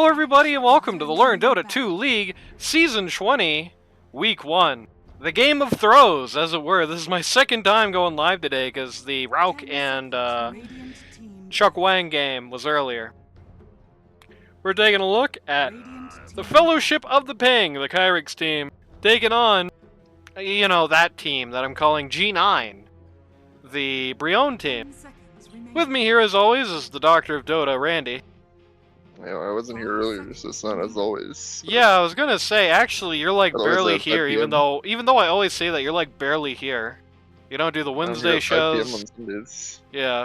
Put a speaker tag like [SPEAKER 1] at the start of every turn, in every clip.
[SPEAKER 1] Hello everybody and welcome to the Learn Dota 2 League Season 20, Week 1. The Game of Throws, as it were. This is my second time going live today because the Rauk and Chuck Wang game was earlier. We're taking a look at the Fellowship of the Ping, the Kyrix team, taking on, you know, that team that I'm calling G9, the Brionne team. With me here as always is the Doctor of Dota, Randy.
[SPEAKER 2] Yeah, I wasn't here earlier, so it's not as always. So.
[SPEAKER 1] Yeah, I was gonna say, actually, you're like
[SPEAKER 2] Otherwise
[SPEAKER 1] barely
[SPEAKER 2] at 5
[SPEAKER 1] here, even
[SPEAKER 2] PM.
[SPEAKER 1] though I always say that, you're like barely here. You don't do the
[SPEAKER 2] I'm here
[SPEAKER 1] Wednesday
[SPEAKER 2] at 5 PM
[SPEAKER 1] shows.
[SPEAKER 2] on Sundays.
[SPEAKER 1] Yeah.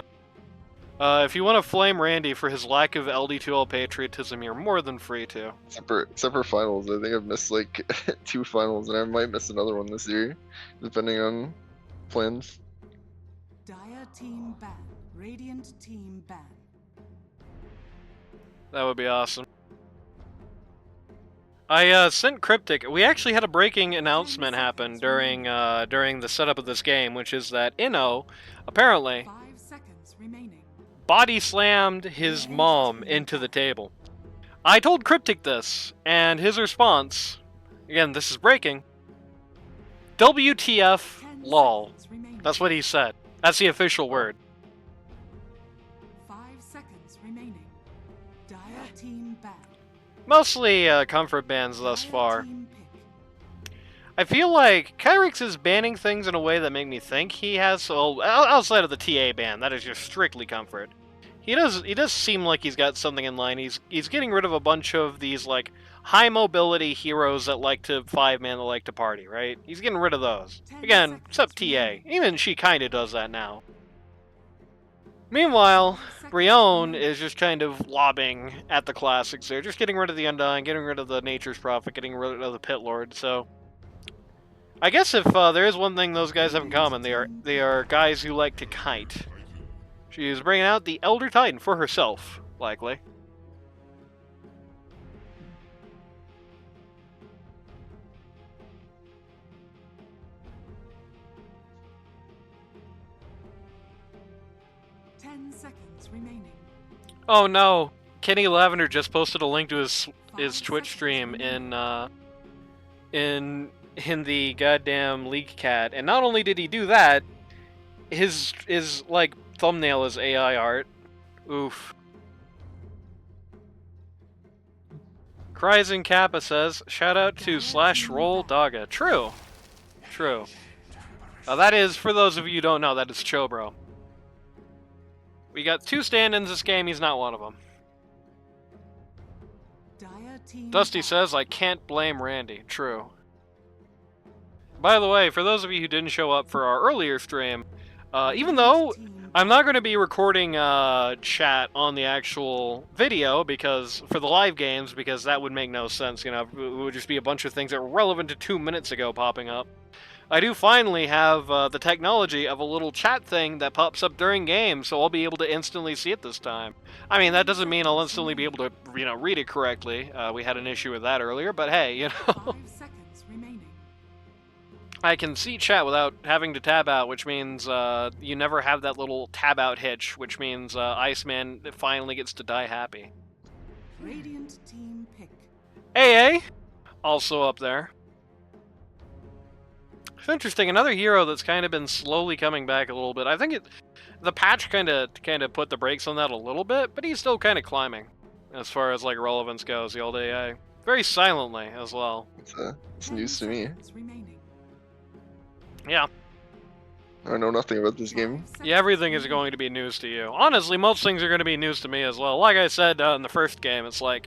[SPEAKER 1] If you want to flame Randy for his lack of LD2L patriotism, you're more than free to.
[SPEAKER 2] Except for finals, I think I've missed like 2 finals, and I might miss another one this year, depending on plans.
[SPEAKER 3] Dire team ban. Radiant team ban.
[SPEAKER 1] That would be awesome. I sent Cryptic. We actually had a breaking announcement happen during the setup of this game, which is that Inno apparently
[SPEAKER 3] 5 seconds remaining.
[SPEAKER 1] body slammed his mom into the table. I told Cryptic this, and his response, again, this is breaking, WTF
[SPEAKER 3] 10
[SPEAKER 1] lol.
[SPEAKER 3] seconds remaining.
[SPEAKER 1] That's what he said. That's the official word.
[SPEAKER 3] 5 seconds remaining. Dire team ban.
[SPEAKER 1] Mostly comfort bans thus
[SPEAKER 3] Dire
[SPEAKER 1] far.
[SPEAKER 3] team pick.
[SPEAKER 1] I feel like Kyrix is banning things in a way that make me think he has, so outside of the TA ban, that is just strictly comfort. He does seem like he's got something in line. He's getting rid of a bunch of these like high mobility heroes that like to 5-man, that like to party, right? He's getting rid of those. Again, except TA. Even she kinda does that now. Meanwhile, Brionne is just kind of lobbing at the classics there, just getting rid of the Undying, getting rid of the Nature's Prophet, getting rid of the Pit Lord, so... I guess if there is one thing those guys have in common, they are guys who like to kite. She is bringing out the Elder Titan for herself, likely.
[SPEAKER 3] Ten seconds remaining.
[SPEAKER 1] Oh no! Kenny Lavender just posted a link to his Twitch stream in the goddamn League Cat, and not only did he do that, his like thumbnail is AI art. Oof. Cries in Kappa says, shout out to /roll Dogga. True. True. That is, for those of you who don't know, that is Chobro. We got 2 stand-ins this game, he's not one of them.
[SPEAKER 3] Dire team
[SPEAKER 1] Dusty
[SPEAKER 3] ban.
[SPEAKER 1] says, I can't blame Randy. True. By the way, for those of you who didn't show up for our earlier stream, even though I'm not going to be recording chat on the actual video because for the live games, because that would make no sense, you know, it would just be a bunch of things that were relevant to 2 minutes ago popping up. I do finally have the technology of a little chat thing that pops up during games, so I'll be able to instantly see it this time. I mean, that doesn't mean I'll instantly be able to, you know, read it correctly. We had an issue with that earlier, but hey, you know.
[SPEAKER 3] 5 seconds remaining.
[SPEAKER 1] I can see chat without having to tab out, which means you never have that little tab out hitch, which means Iceman finally gets to die happy.
[SPEAKER 3] Radiant team pick.
[SPEAKER 1] AA, also up there. It's interesting, another hero that's kind of been slowly coming back a little bit. I think the patch kind of put the brakes on that a little bit, but he's still kind of climbing as far as like relevance goes, the old AA. Very silently as well.
[SPEAKER 2] It's news to me.
[SPEAKER 3] Seconds remaining.
[SPEAKER 1] Yeah.
[SPEAKER 2] I know nothing about this game.
[SPEAKER 1] Yeah, everything is going to be news to you. Honestly, most things are going to be news to me as well. Like I said in the first game, it's like,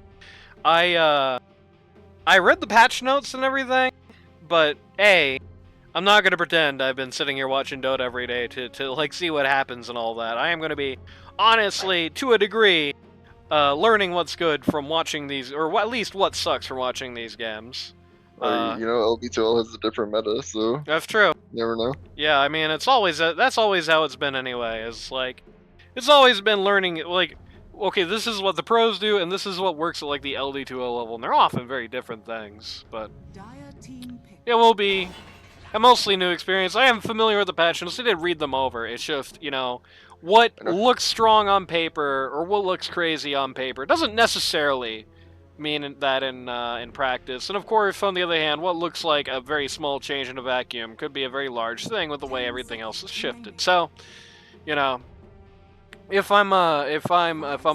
[SPEAKER 1] I read the patch notes and everything, but I'm not going to pretend I've been sitting here watching Dota every day to like see what happens and all that. I am going to be, honestly, to a degree, learning what's good from watching these, or at least what sucks from watching these games.
[SPEAKER 2] You know, LB2L has a different meta, so
[SPEAKER 1] That's true.
[SPEAKER 2] you never know.
[SPEAKER 1] Yeah, I mean, it's always that's always how it's been anyway. It's like, it's always been learning, like, okay, this is what the pros do, and this is what works at like the LD2O level, and they're often very different things. But
[SPEAKER 3] Dire team pick.
[SPEAKER 1] it will be a mostly new experience. I am familiar with the patch notes. I did read them over. It's just, you know, what looks strong on paper or what looks crazy on paper doesn't necessarily mean that in practice. And of course, on the other hand, what looks like a very small change in a vacuum could be a very large thing with the way everything else is shifted. So, you know, if I'm a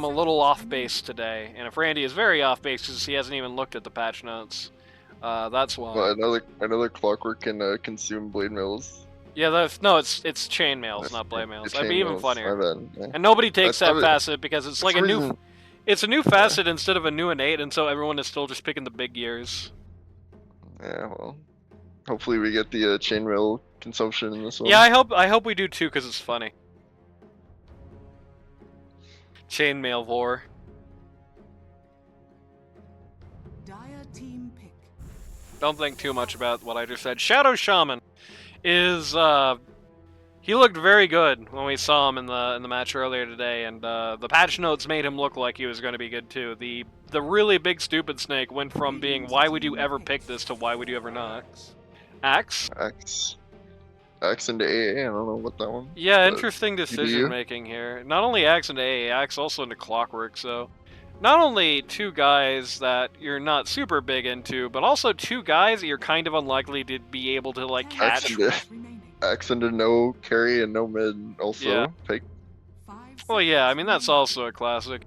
[SPEAKER 1] little off base today, and if Randy is very off base because he hasn't even looked at the patch notes, that's why.
[SPEAKER 2] Well, another clockwork can consume blade mills.
[SPEAKER 1] Yeah, it's chainmails, not blade mails. That'd be even funnier.
[SPEAKER 2] My bad. Yeah.
[SPEAKER 1] And nobody takes that
[SPEAKER 2] That's
[SPEAKER 1] facet because it's like a new.
[SPEAKER 2] reason-
[SPEAKER 1] It's a new facet instead of a new innate, and so everyone is still just picking the big gears.
[SPEAKER 2] Yeah, well, hopefully we get the chainmail consumption in this one.
[SPEAKER 1] Yeah, I hope we do too, because it's funny. Chainmail vor.
[SPEAKER 3] Dire team pick.
[SPEAKER 1] Don't think too much about what I just said. Shadow Shaman is he looked very good when we saw him in the match earlier today, and the patch notes made him look like he was going to be good too. The really big stupid snake went from being why would you ever pick this to why would you ever not. Axe?
[SPEAKER 2] Axe into AA, I don't know what that one.
[SPEAKER 1] Yeah,
[SPEAKER 2] but
[SPEAKER 1] interesting
[SPEAKER 2] you do
[SPEAKER 1] decision
[SPEAKER 2] you.
[SPEAKER 1] making here. Not only Axe into AA, Axe also into Clockwork, so not only two guys that you're not super big into, but also two guys that you're kind of unlikely to be able to like catch.
[SPEAKER 2] Axe into no carry and no mid also.
[SPEAKER 1] Yeah.
[SPEAKER 2] Pick.
[SPEAKER 1] Well, yeah, I mean that's also a classic.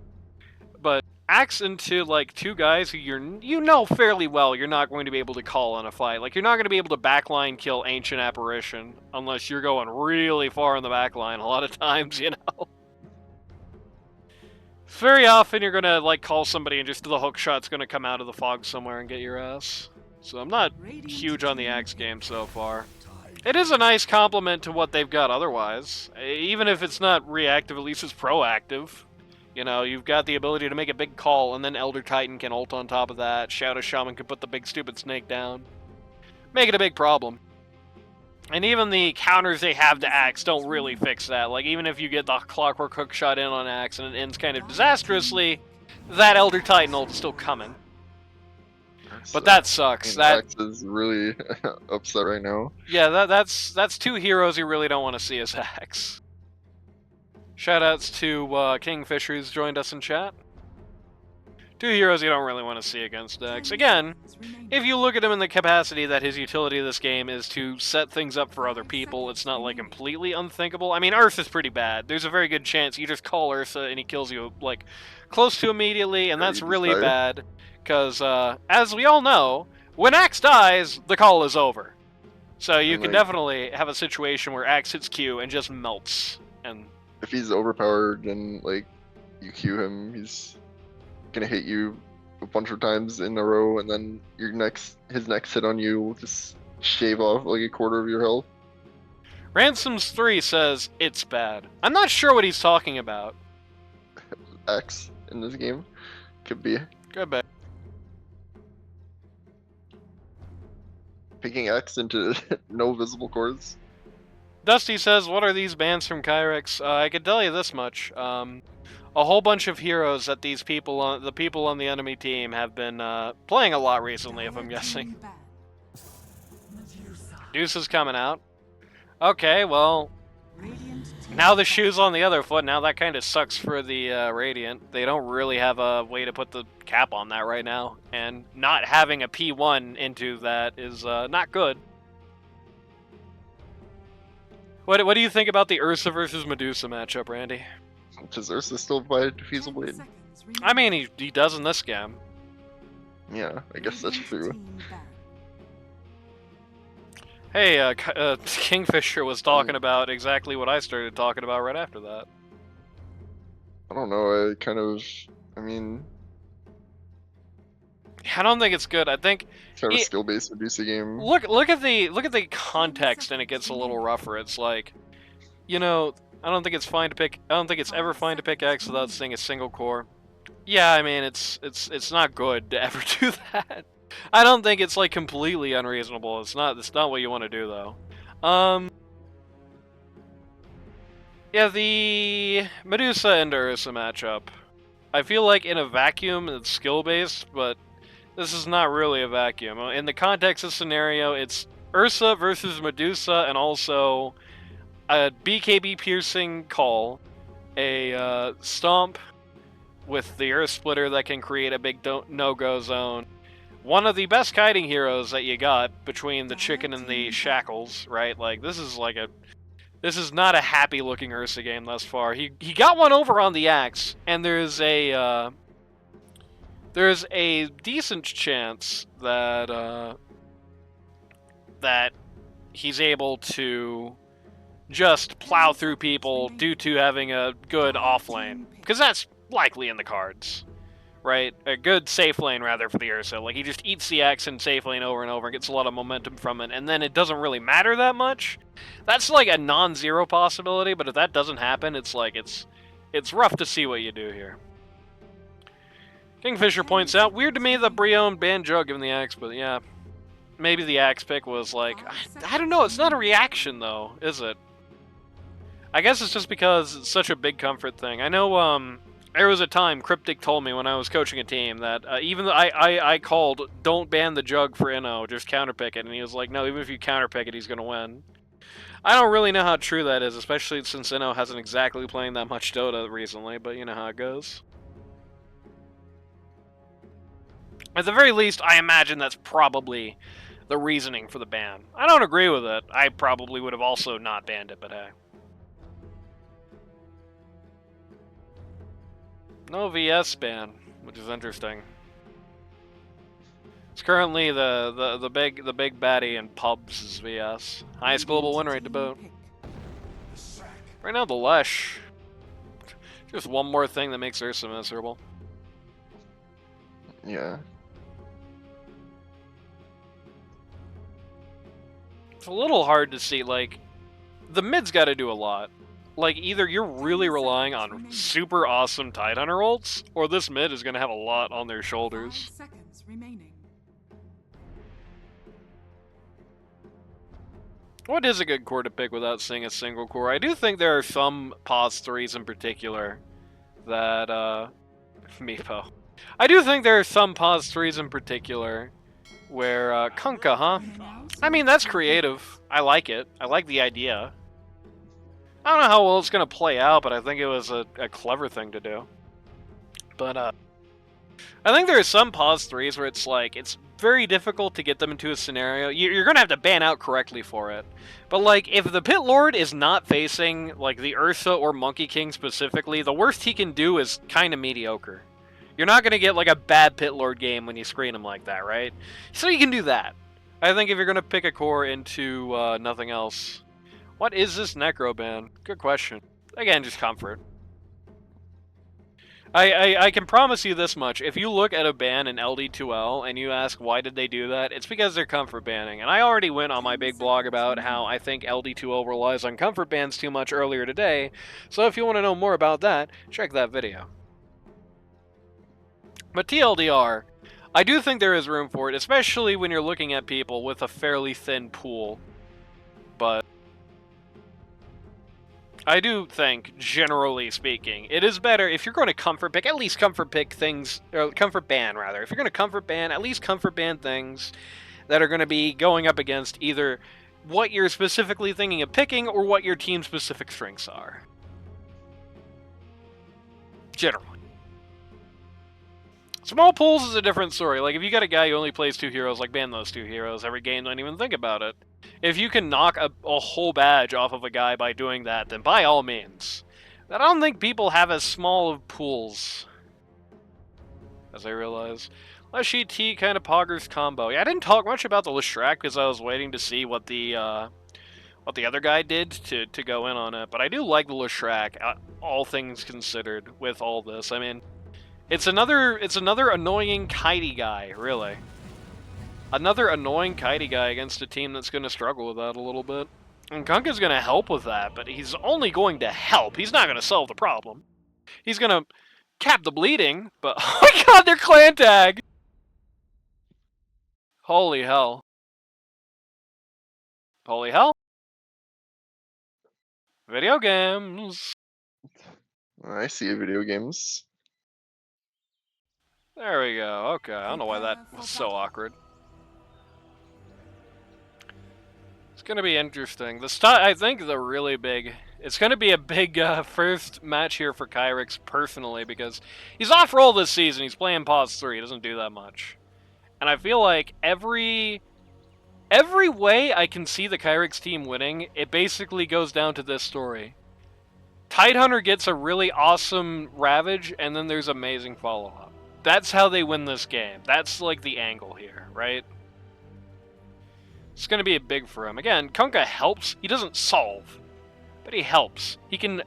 [SPEAKER 1] But Axe into like two guys who you know fairly well you're not going to be able to call in a fight. Like you're not going to be able to backline kill Ancient Apparition unless you're going really far in the backline a lot of times, you know. Very often you're gonna like call somebody and just the hook shot's gonna come out of the fog somewhere and get your ass. So I'm not huge on the Axe game so far. It is a nice compliment to what they've got otherwise. Even if it's not reactive, at least it's proactive. You know, you've got the ability to make a big call, and then Elder Titan can ult on top of that. Shadow Shaman can put the big stupid snake down. Make it a big problem. And even the counters they have to Axe don't really fix that. Like, even if you get the Clockwork hook shot in on Axe and it ends kind of disastrously, that Elder Titan ult is still coming. But that sucks. That
[SPEAKER 2] Axe is really upset right now.
[SPEAKER 1] Yeah, that's two heroes you really don't want to see as Axe. Shoutouts to Kingfisher who's joined us in chat. Two heroes you don't really want to see against Axe. Again, if you look at him in the capacity that his utility of this game is to set things up for other people, it's not like completely unthinkable. I mean, Ursa's pretty bad. There's a very good chance you just call Ursa and he kills you like close to immediately, and that's really bad. Because, as we all know, when Axe dies, the call is over. So you can definitely have a situation where Axe hits Q and just melts. And
[SPEAKER 2] if he's overpowered and like you Q him, he's gonna hit you a bunch of times in a row, and then his next hit on you will just shave off like a quarter of your health.
[SPEAKER 1] Ransoms3 says it's bad. I'm not sure what he's talking about.
[SPEAKER 2] Axe in this game could be.
[SPEAKER 1] Good bet.
[SPEAKER 2] Picking X into no visible cores.
[SPEAKER 1] Dusty says, what are these bans from Kyrix? I can tell you this much. A whole bunch of heroes that the people on the enemy team have been playing a lot recently, if I'm guessing. Deuce is coming out. Okay, well, now the shoe's on the other foot. Now that kind of sucks for the Radiant. They don't really have a way to put the cap on that right now. And not having a P1 into that is not good. What do you think about the Ursa versus Medusa matchup, Randy?
[SPEAKER 2] Does Ursa still buy Diffusal Blade?
[SPEAKER 1] I mean, he does in this game.
[SPEAKER 2] Yeah, I guess that's true.
[SPEAKER 1] Hey, Kingfisher was talking about exactly what I started talking about right after that.
[SPEAKER 2] I don't know, I mean...
[SPEAKER 1] I don't think it's good. I think
[SPEAKER 2] kind of skill-based Medusa game.
[SPEAKER 1] Look at the context, and it gets a little rougher. It's like, you know, I don't think it's ever fine to pick X without seeing a single core. Yeah, I mean, it's not good to ever do that. I don't think it's like completely unreasonable. It's not what you want to do though. Yeah, the Medusa and Ursa matchup. I feel like in a vacuum it's skill based, but this is not really a vacuum. In the context of the scenario, it's Ursa versus Medusa, and also a BKB piercing call, a stomp, with the Earth Splitter that can create a big no-go zone. One of the best kiting heroes that you got between the chicken and the shackles, right? Like, this is not a happy-looking Ursa game thus far. He got one over on the axe, and there's a decent chance that that he's able to just plow through people due to having a good off lane, because that's likely in the cards, right? A good safe lane, rather, for the Ursa. Like, he just eats the X in safe lane over and over and gets a lot of momentum from it, and then it doesn't really matter that much. That's like a non-zero possibility, but if that doesn't happen, it's like, it's rough to see what you do here. Kingfisher points out, weird to me that Brionne banned Jug given the Axe, but yeah. Maybe the Axe pick was like, I don't know, it's not a reaction though, is it? I guess it's just because it's such a big comfort thing. I know, there was a time Cryptic told me when I was coaching a team that even though I called, don't ban the Jug for Inno, just counterpick it, and he was like, no, even if you counterpick it, he's gonna win. I don't really know how true that is, especially since Inno hasn't exactly playing that much Dota recently, but you know how it goes. At the very least, I imagine that's probably the reasoning for the ban. I don't agree with it. I probably would have also not banned it, but hey. No VS ban, which is interesting. It's currently the big baddie in pubs is VS. Highest global win rate to boot. Right now the Lesh. Just one more thing that makes Ursa miserable.
[SPEAKER 2] Yeah.
[SPEAKER 1] It's a little hard to see, like, the mid's gotta do a lot. Like, either you're really relying on super awesome Tidehunter ults, or this mid is gonna have a lot on their shoulders.
[SPEAKER 3] 5 seconds remaining.
[SPEAKER 1] What is a good core to pick without seeing a single core? I do think there are some pos 3s in particular that, Meepo. I do think there are some pos 3s in particular where, Kunkka, huh? I mean, that's creative. I like it. I like the idea. I don't know how well it's going to play out, but I think it was a clever thing to do. But, I think there are some pos 3s where it's like, it's very difficult to get them into a scenario. You're going to have to ban out correctly for it. But, like, if the Pit Lord is not facing, like, the Ursa or Monkey King specifically, the worst he can do is kind of mediocre. You're not going to get, like, a bad Pit Lord game when you screen him like that, right? So you can do that. I think if you're going to pick a core into nothing else. What is this Necro ban? Good question. Again, just comfort. I can promise you this much. If you look at a ban in LD2L and you ask why did they do that, it's because they're comfort banning. And I already went on my big blog about how I think LD2L relies on comfort bans too much earlier today. So if you want to know more about that, check that video. But TLDR, I do think there is room for it, especially when you're looking at people with a fairly thin pool. But I do think, generally speaking, it is better if you're going to comfort pick, at least comfort pick things, or comfort ban rather. If you're going to comfort ban, at least comfort ban things that are going to be going up against either what you're specifically thinking of picking or what your team specific strengths are. Generally. Small pools is a different story. Like, if you got a guy who only plays 2 heroes, like, ban those 2 heroes every game, don't even think about it. If you can knock a whole badge off of a guy by doing that, then by all means. But I don't think people have as small of pools as I realize. Leshy T kind of poggers combo. Yeah, I didn't talk much about the Leshrac because I was waiting to see what the other guy did to go in on it. But I do like the Leshrac, all things considered, with all this. I mean, it's another annoying kitey guy, really. Another annoying kitey guy against a team that's going to struggle with that a little bit. And Kunkka's going to help with that, but he's only going to help. He's not going to solve the problem. He's going to cap the bleeding, but oh my god, they're clan tag! Holy hell. Holy hell. Video games.
[SPEAKER 2] I see video games.
[SPEAKER 1] There we go. Okay, I don't know why that was so awkward. It's gonna be interesting. I think the really big It's going to be a big first match here for Kyrix personally because he's off roll this season. He's playing pause 3. He doesn't do that much. And I feel like every way I can see the Kyrix team winning, it basically goes down to this story. Tidehunter gets a really awesome Ravage, and then there's amazing follow-up. That's how they win this game. That's like the angle here, right? It's going to be big for him. Again, Kunkka helps. He doesn't solve, but he helps. He can,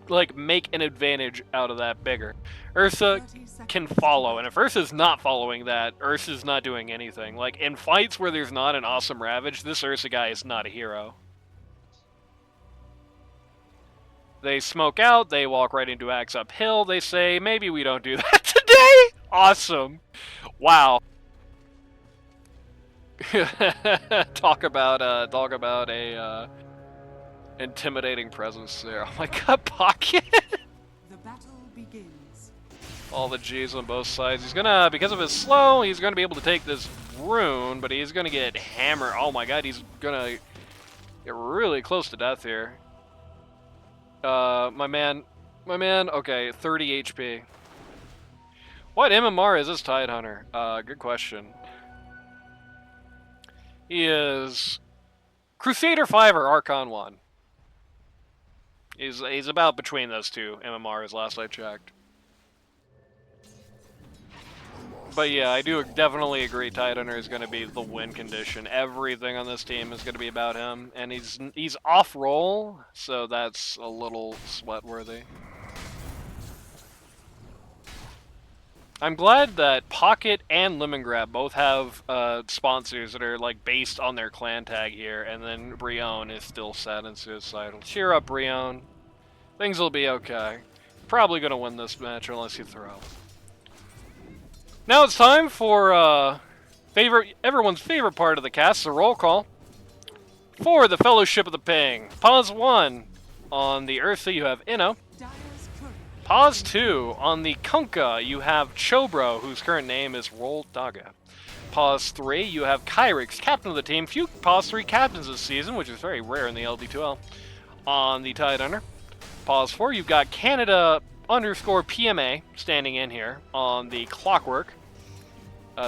[SPEAKER 1] like, make an advantage out of that bigger. Ursa can follow, and if Ursa's not following that, Ursa's not doing anything. Like, in fights where there's not an awesome Ravage, this Ursa guy is not a hero. They smoke out, they walk right into Axe uphill, they say, maybe we don't do that today? Awesome. Wow. talk about a intimidating presence there. Oh my god, Pocket!
[SPEAKER 3] The battle begins.
[SPEAKER 1] All the G's on both sides. He's gonna, because of his slow, he's gonna be able to take this rune, but he's gonna get hammered. Oh my god, he's gonna get really close to death here. My man, okay, 30 HP. What MMR is this Tidehunter? Good question. He is Crusader 5 or Archon 1. He's about between those two MMRs last I checked. But yeah, I do definitely agree Tidehunter is going to be the win condition. Everything on this team is going to be about him, and he's off roll, so that's a little sweat-worthy. I'm glad that Pocket and Lemongrab both have sponsors that are like based on their clan tag here, and then Brionne is still sad and suicidal. Cheer up, Brionne. Things will be okay. Probably going to win this match unless you throw. Now it's time for everyone's favorite part of the cast, the roll call. For the Fellowship of the Ping, pause 1 on the Ursa, you have Inno.
[SPEAKER 3] Dire's courier.
[SPEAKER 1] Pause 2 on the Kunkka, you have Chobro, whose current name is Roll Daga. Pause 3, you have Kyrix, captain of the team. Few pause 3 captains this season, which is very rare in the LD2L. On the Tidehunter. Pause 4, you've got Canada _ PMA standing in here on the Clockwork,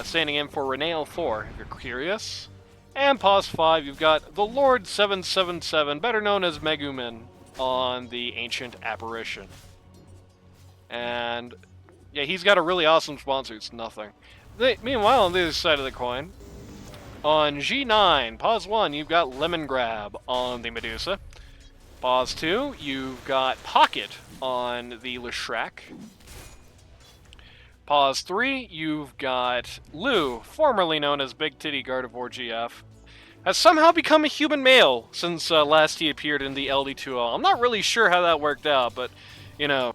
[SPEAKER 1] standing in for Renee 4 if you're curious. And pause 5, you've got the Lord 777, better known as Megumin, on the Ancient Apparition. And yeah, he's got a really awesome sponsor. It's nothing. Meanwhile, on the other side of the coin, on G9, pause 1, you've got Lemongrab on the Medusa. Pause 2, you've got Pocket on the Leshrac. Pause 3, you've got Lou, formerly known as Big Titty Gardevoir GF, has somehow become a human male since last he appeared in the LD2L. I'm not really sure how that worked out, but, you know,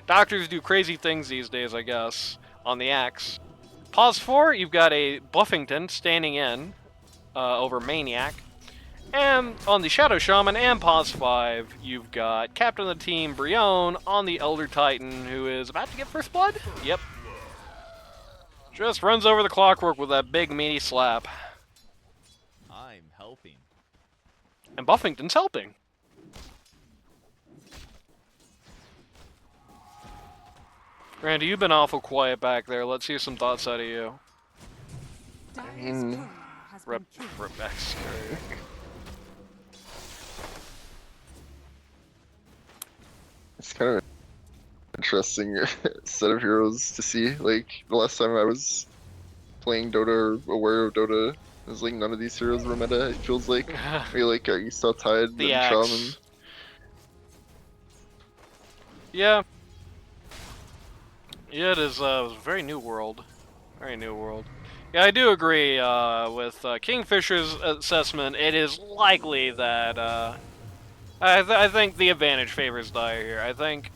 [SPEAKER 1] doctors do crazy things these days, I guess, on the axe. Pause 4, you've got a Buffington standing in over Maniac. And on the Shadow Shaman, and pause 5, you've got Captain of the Team, Brionne, on the Elder Titan, who is about to get first blood? Yep. Just runs over the Clockwork with that big meaty slap.
[SPEAKER 4] I'm helping.
[SPEAKER 1] And Buffington's helping. Randy, you've been awful quiet back there. Let's hear some thoughts out of you.
[SPEAKER 3] Dire's
[SPEAKER 2] mean,
[SPEAKER 3] courier has
[SPEAKER 1] Rep
[SPEAKER 3] been killed.
[SPEAKER 1] Baxter.
[SPEAKER 2] It's kind of an interesting set of heroes to see. Like, the last time I was playing Dota or aware of Dota, it was like none of these heroes were meta, it feels like. Maybe like you saw Tide
[SPEAKER 1] The
[SPEAKER 2] and
[SPEAKER 1] axe.
[SPEAKER 2] Shaman.
[SPEAKER 1] Yeah. Yeah, it is a very new world. Very new world. Yeah, I do agree with Kingfisher's assessment. It is likely that I think the advantage favors Dire here. I think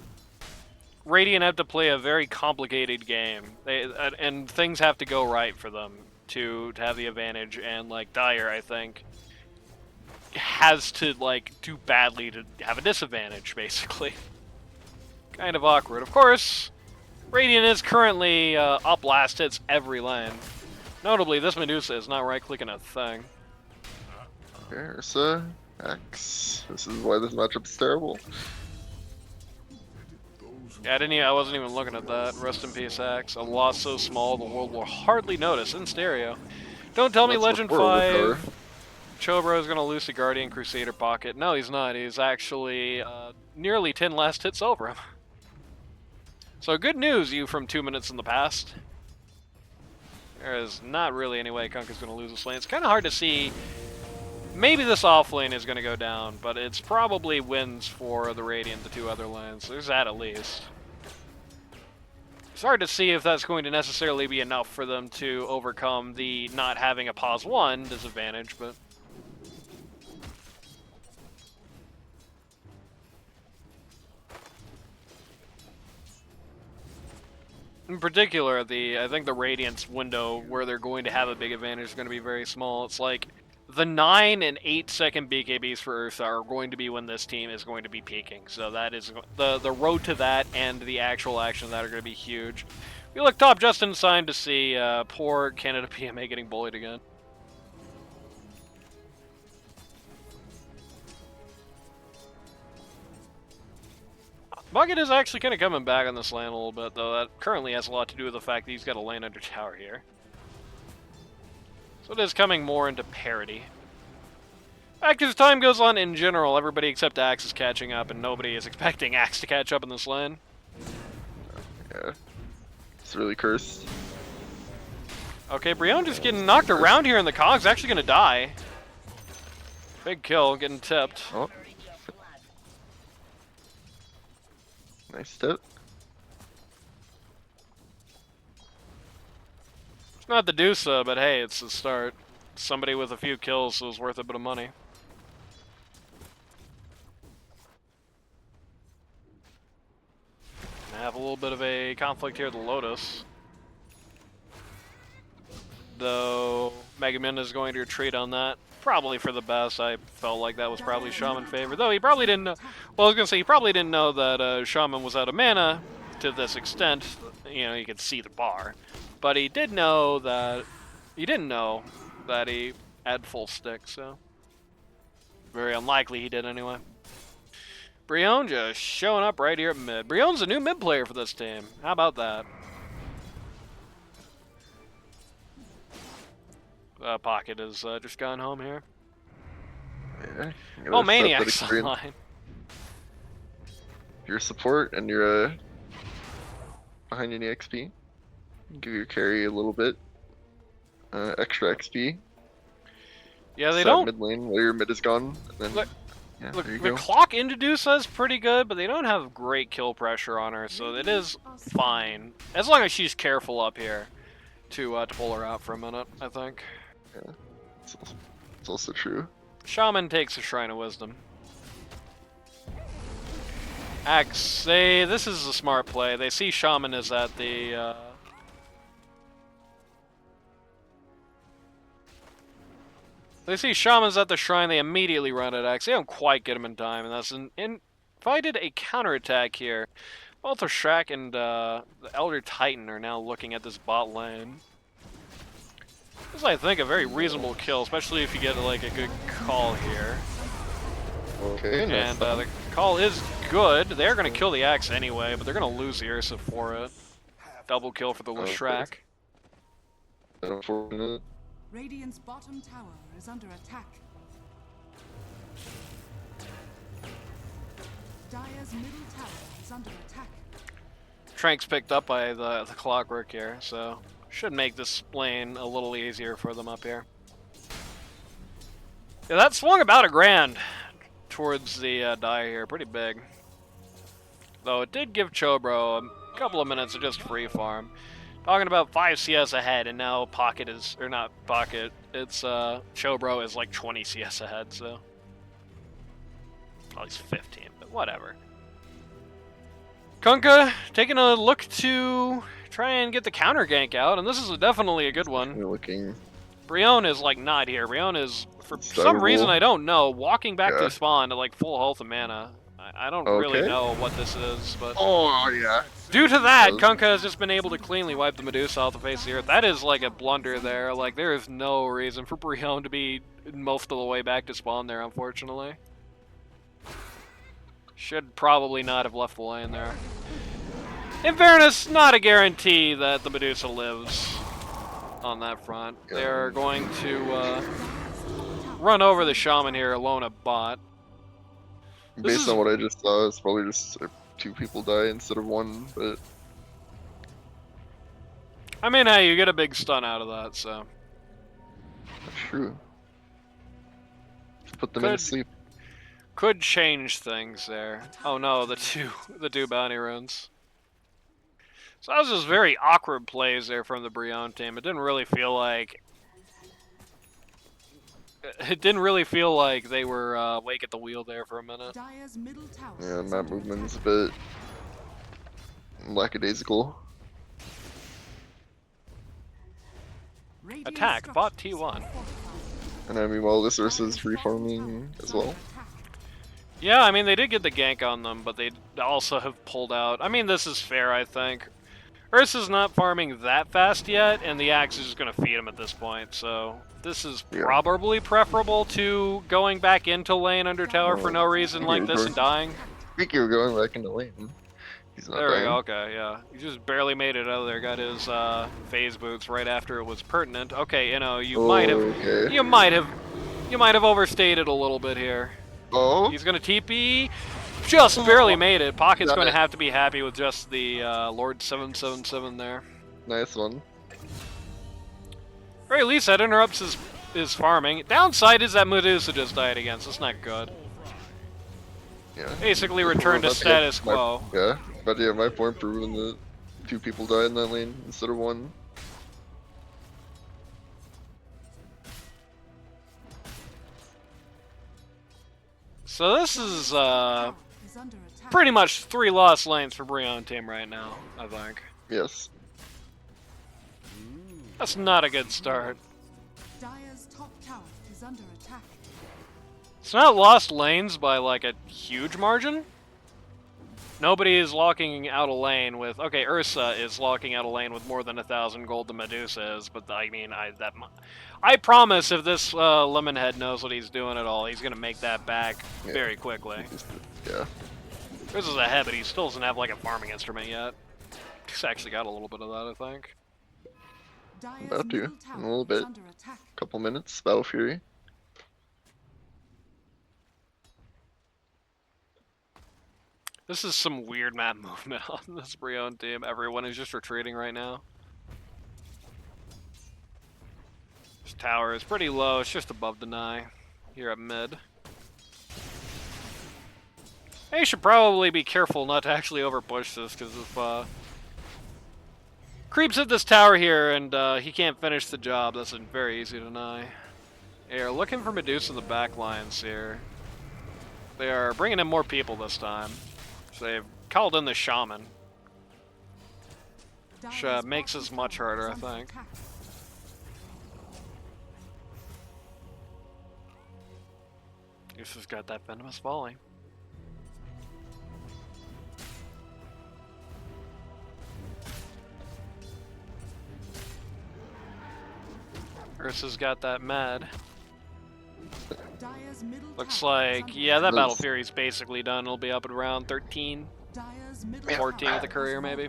[SPEAKER 1] Radiant have to play a very complicated game, and things have to go right for them to have the advantage. And like Dire, I think has to like do badly to have a disadvantage, basically. Kind of awkward. Of course, Radiant is currently up last hits every lane. Notably, this Medusa is not right-clicking a thing.
[SPEAKER 2] Okay, Ursa. Axe. This is why this matchup's terrible.
[SPEAKER 1] Yeah, I wasn't even looking at that. Rest in peace, Axe. A loss so small the world will hardly notice in stereo. Don't tell me
[SPEAKER 2] That's
[SPEAKER 1] Legend
[SPEAKER 2] before Overpower.
[SPEAKER 1] 5 Chobro is going to lose the Guardian Crusader pocket. No, he's not. He's actually nearly 10 last hits over him. So good news, you from 2 minutes in the past. There is not really any way Kunkka's going to lose this lane. It's kind of hard to see. Maybe this off lane is going to go down, but it's probably wins for the Radiant, the 2 other lanes. There's that at least. It's hard to see if that's going to necessarily be enough for them to overcome the not having a pause 1 disadvantage, but... In particular, I think the Radiant's window where they're going to have a big advantage is going to be very small. It's like the 9 and 8 second BKBs for Ursa are going to be when this team is going to be peaking. So that is the road to that, and the actual action of that are going to be huge. We look top just in time to see poor Canada PMA getting bullied again. Bucket is actually kind of coming back on this lane a little bit, though. That currently has a lot to do with the fact that he's got a lane under tower here. So it is coming more into parity. Fact as time goes on, in general, everybody except Axe is catching up, and nobody is expecting Axe to catch up in this lane.
[SPEAKER 2] Yeah. It's really cursed.
[SPEAKER 1] Okay, Brionne just getting knocked around here, and the Cog's actually going to die. Big kill, getting tipped.
[SPEAKER 2] Oh. Nice tip.
[SPEAKER 1] It's not the Dusa, but hey, it's the start. Somebody with a few kills, so it's worth a bit of money. I have a little bit of a conflict here at the Lotus. Though Megamin is going to retreat on that. Probably for the best. I felt like that was probably Shaman favor. Though he probably didn't know. Well, I was going to say, he probably didn't know that Shaman was out of mana to this extent. You know, you could see the bar. But he did know that. He didn't know that he had full stick, so. Very unlikely he did anyway. Brionne just showing up right here at mid. Brionne's a new mid player for this team. How about that? Pocket has just gone home here.
[SPEAKER 2] Yeah.
[SPEAKER 1] Oh, Maniac's online.
[SPEAKER 2] If you're support and you're behind an EXP, give your carry a little bit extra XP.
[SPEAKER 1] Yeah, they
[SPEAKER 2] Set
[SPEAKER 1] don't.
[SPEAKER 2] Mid lane while your mid is gone. And then,
[SPEAKER 1] Look,
[SPEAKER 2] yeah,
[SPEAKER 1] Look,
[SPEAKER 2] there you
[SPEAKER 1] the
[SPEAKER 2] go.
[SPEAKER 1] clock into Dusa is pretty good, but they don't have great kill pressure on her, so it is fine. As long as she's careful up here to pull her out for a minute, I think.
[SPEAKER 2] Yeah, it's also true.
[SPEAKER 1] Shaman takes a Shrine of Wisdom. Axe, this is a smart play. They see Shaman is at the... They see Shaman's at the shrine, they immediately run at Axe. They don't quite get him in time, and that's if I did a counterattack here, both Shrek and the Elder Titan are now looking at this bot lane. This is, I think, a very reasonable kill, especially if you get like a good call here.
[SPEAKER 2] Okay,
[SPEAKER 1] And the call is good. They're going to kill the Axe anyway, but they're going to lose the Ursa for it. Double kill for the
[SPEAKER 2] Okay.
[SPEAKER 1] Shrek.
[SPEAKER 2] unfortunate.
[SPEAKER 3] Radiant's bottom tower is under attack. Dire's middle tower is under attack.
[SPEAKER 1] Trank's picked up by the Clockwork here, so should make this lane a little easier for them up here. Yeah, that swung about $1,000 towards the die here, pretty big. Though it did give Chobro a couple of minutes of just free farm. Talking about 5 CS ahead, and now Pocket is, or not Pocket, it's Chobro is like 20 CS ahead, so. Well, he's 15, but whatever. Kunkka taking a look to try and get the counter gank out, and this is definitely a good one.
[SPEAKER 2] You're looking.
[SPEAKER 1] Brionne is like not here. Brionne is, for
[SPEAKER 2] Startable.
[SPEAKER 1] some reason I don't know, walking back
[SPEAKER 2] Yeah.
[SPEAKER 1] to spawn at like full health of mana. I don't really
[SPEAKER 2] Okay.
[SPEAKER 1] know what this is, but
[SPEAKER 2] Oh yeah.
[SPEAKER 1] due to that,
[SPEAKER 2] Does-
[SPEAKER 1] Kunkka has just been able to cleanly wipe the Medusa off the face of the earth. That is like a blunder there. Like, there is no reason for Brionne to be most of the way back to spawn there, unfortunately. Should probably not have left the lane there. In fairness, not a guarantee that the Medusa lives on that front. They're going to run over the Shaman here, alone a bot.
[SPEAKER 2] Based on what I just saw, it's probably just 2 people die instead of 1, but...
[SPEAKER 1] I mean, hey, you get a big stun out of that, so...
[SPEAKER 2] True. Just put them in sleep.
[SPEAKER 1] Could change things there. Oh no, the two bounty runes. So that was just very awkward plays there from the Brionne team. It didn't really feel like they were awake at the wheel there for a minute.
[SPEAKER 2] Yeah, map movement's a bit lackadaisical.
[SPEAKER 1] Attack, bot T1.
[SPEAKER 2] And I mean, well, this Ursa's free farming as well.
[SPEAKER 1] Yeah, I mean, they did get the gank on them, but they also have pulled out. I mean, this is fair, I think. Ursa's not farming that fast yet, and the Axe is just going to feed him at this point, so this is probably preferable to going back into lane under tower for no reason like this and dying.
[SPEAKER 2] I think you were going back into lane. He's not
[SPEAKER 1] there we
[SPEAKER 2] dying.
[SPEAKER 1] go, okay, yeah. He just barely made it out of there, got his phase boots right after it was pertinent. Okay, you know, you might have overstayed it a little bit here.
[SPEAKER 2] Oh?
[SPEAKER 1] He's gonna TP. Just barely made it. Pocket's going to have to be happy with just the Lord 777 there.
[SPEAKER 2] Nice one.
[SPEAKER 1] Or at least that interrupts his farming. Downside is that Medusa just died again, so it's not good.
[SPEAKER 2] Yeah.
[SPEAKER 1] Basically returned to status quo.
[SPEAKER 2] Yeah, but yeah, my point proving that 2 people died in that lane instead of 1.
[SPEAKER 1] So this is pretty much 3 lost lanes for Brionne team right now, I think.
[SPEAKER 2] Yes.
[SPEAKER 1] That's not a good start.
[SPEAKER 3] Dire's top tower is under attack.
[SPEAKER 1] It's not lost lanes by like a huge margin. Nobody is locking out a lane with... Okay, Ursa is locking out a lane with more than 1,000 gold to Medusa is, but I mean, I promise if this Lemonhead knows what he's doing at all, he's going to make that back very quickly.
[SPEAKER 2] Yeah.
[SPEAKER 1] Ursa's ahead, but he still doesn't have like a farming instrument yet. He's actually got a little bit of that, I think.
[SPEAKER 2] About to, in a little bit. Couple minutes, Battle Fury.
[SPEAKER 1] This is some weird map movement on this Brionne team. Everyone is just retreating right now. This tower is pretty low. It's just above deny here at mid. They should probably be careful not to actually overpush this, because if creeps at this tower here and he can't finish the job, that's very easy to deny. They are looking for Medusa in the back lines here. They are bringing in more people this time. So they've called in the Shaman. Which makes this much harder, I think. Ursa's got that venomous volley. Ursa's got that mad. Looks like, yeah, that Battle Fury's basically done. It'll be up at around 13, 14 with the courier, maybe.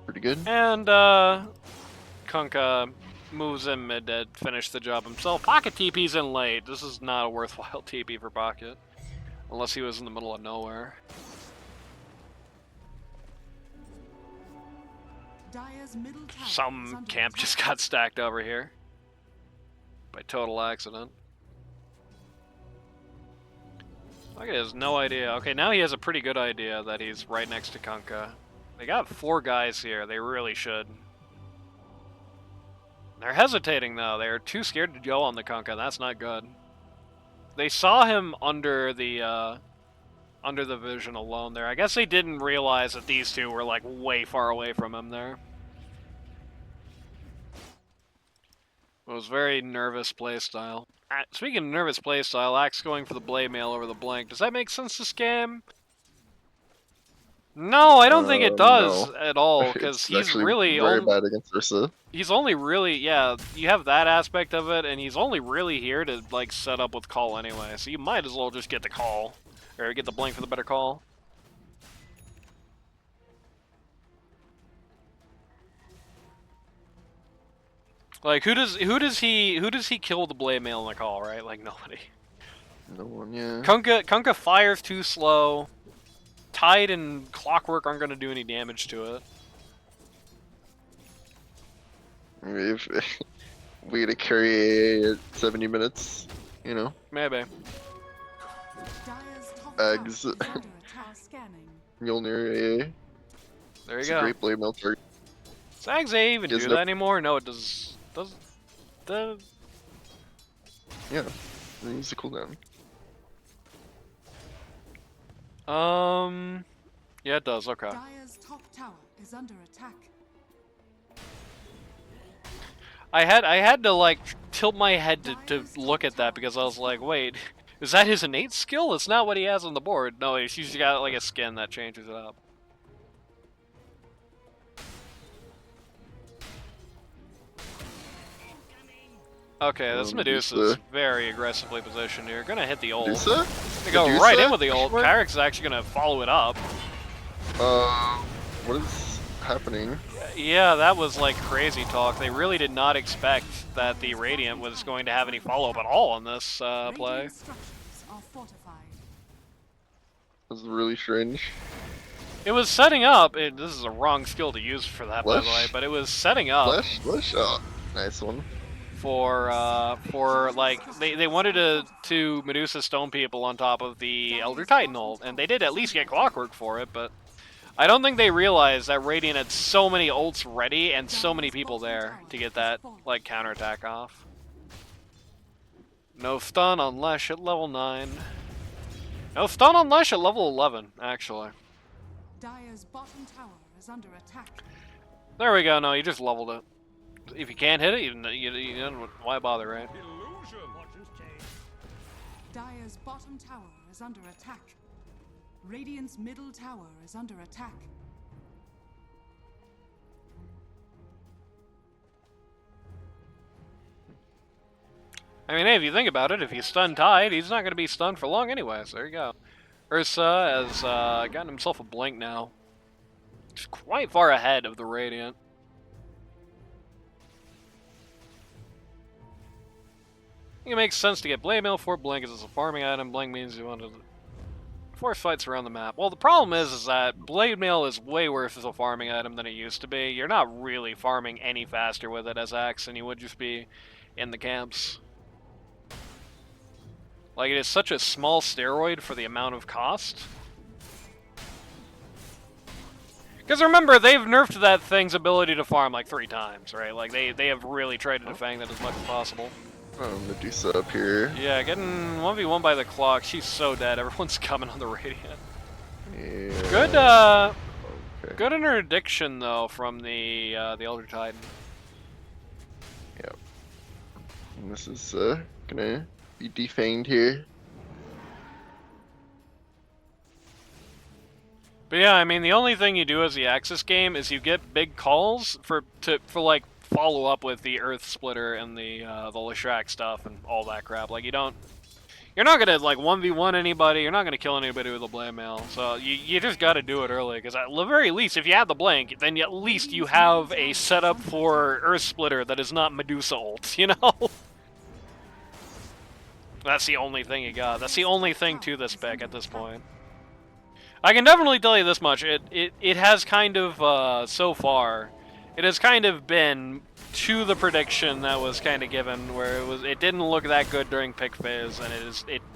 [SPEAKER 2] Pretty good.
[SPEAKER 1] And, Kunkka moves in mid to finish the job himself. Pocket TP's in late. This is not a worthwhile TP for Pocket. Unless he was in the middle of nowhere. Some camp just got stacked over here. By total accident. Pocket has no idea. Okay, now he has a pretty good idea that he's right next to Kunkka. They got 4 guys here. They really should. They're hesitating, though. They're too scared to go on the Kunkka. That's not good. They saw him under the vision alone there. I guess they didn't realize that these two were, like, way far away from him there. It was very nervous playstyle. Speaking of nervous playstyle, Axe going for the blade mail over the blink. Does that make sense to scam? No, I don't think it does
[SPEAKER 2] No.
[SPEAKER 1] at all, because
[SPEAKER 2] It's
[SPEAKER 1] he's
[SPEAKER 2] actually
[SPEAKER 1] really
[SPEAKER 2] very bad against Ursa.
[SPEAKER 1] he's only really, yeah, you have that aspect of it, and he's only really here to, like, set up with call anyway, so you might as well just get the call. Or get the blink for the better call. Like, who does he kill with the blade mail in the call, right? Like, nobody.
[SPEAKER 2] No one, yeah.
[SPEAKER 1] Kunkka fires too slow. Tide and Clockwork aren't going to do any damage to it.
[SPEAKER 2] If we gotta carry AA at 70 minutes, you know.
[SPEAKER 1] Maybe.
[SPEAKER 3] Dire's top
[SPEAKER 2] Eggs.
[SPEAKER 3] tower is under attack. Scanning.
[SPEAKER 2] Mjolnir AA.
[SPEAKER 1] There you
[SPEAKER 2] It's
[SPEAKER 1] go.
[SPEAKER 2] a great blade mail target.
[SPEAKER 1] Does Agze even do
[SPEAKER 2] Isn't
[SPEAKER 1] that
[SPEAKER 2] it?
[SPEAKER 1] anymore? No, it does. The
[SPEAKER 2] Yeah. Removes the cooldown.
[SPEAKER 1] yeah, it does. Okay.
[SPEAKER 3] Dire's top tower is under attack.
[SPEAKER 1] I had to like tilt my head to look at that because I was like, wait, is that his innate skill? It's not what he has on the board. No, he's usually got like a skin that changes it up. Okay, this Medusa's very aggressively positioned here. Gonna hit the ult.
[SPEAKER 2] Medusa?
[SPEAKER 1] Gonna go
[SPEAKER 2] Medusa?
[SPEAKER 1] right in with the ult.
[SPEAKER 2] What?
[SPEAKER 1] Kyrix is actually gonna follow it up.
[SPEAKER 2] What is happening?
[SPEAKER 1] Yeah, that was like crazy talk. They really did not expect that the Radiant was going to have any follow-up at all on this play.
[SPEAKER 3] Radiant structures are fortified.
[SPEAKER 2] This is really strange.
[SPEAKER 1] It was setting up. This is a wrong skill to use for that, by the way,
[SPEAKER 2] Flesh?
[SPEAKER 1] but it was setting up
[SPEAKER 2] Flesh? Oh, nice one.
[SPEAKER 1] for like they wanted to Medusa stone people on top of the Elder Titan ult, and they did at least get Clockwork for it, but I don't think they realized that Radiant had so many ults ready and so many people there to get that like counterattack off. No stun on Lesh at level 9. No stun on Lesh at level 11, actually.
[SPEAKER 3] Dire's bottom tower is under attack.
[SPEAKER 1] There we go. No, you just leveled it. If you can't hit it, you don't, why bother, right?
[SPEAKER 3] Dire's bottom tower is under attack. Radiant's middle tower is under attack.
[SPEAKER 1] I mean, hey, if you think about it, if he's stun Tide, he's not going to be stunned for long anyway, so there you go. Ursa has gotten himself a blink now. He's quite far ahead of the Radiant. I think it makes sense to get Blade Mail for Blink as it's a farming item. Blink means you want to force fights around the map. Well, the problem is that Blade Mail is way worse as a farming item than it used to be. You're not really farming any faster with it as Axe than you would just be in the camps. Like, it is such a small steroid for the amount of cost. Because remember, they've nerfed that thing's ability to farm like 3 times, right? Like, they have really tried to defang that as much as possible.
[SPEAKER 2] Oh, Medusa up here.
[SPEAKER 1] Yeah, getting 1v1 by the clock. She's so dead. Everyone's coming on the Radiant.
[SPEAKER 2] Yeah.
[SPEAKER 1] Good,
[SPEAKER 2] Okay.
[SPEAKER 1] good interdiction, though, from the Elder Titan.
[SPEAKER 2] Yep. And this is gonna be defanged here.
[SPEAKER 1] But yeah, I mean, the only thing you do as the Axis game is you get big calls for like follow up with the Earth Splitter and the Leshrac stuff and all that crap. Like, you're not gonna like 1v1 anybody. You're not gonna kill anybody with a blade mail. So you just got to do it early, because at the very least, if you have the blink, then at least you have a setup for Earth Splitter that is not Medusa ult. You know. That's the only thing you got. That's the only thing to this pick at this point. I can definitely tell you this much. It has kind of, so far, it has kind of been to the prediction that was kind of given, where it didn't look that good during pick phase, and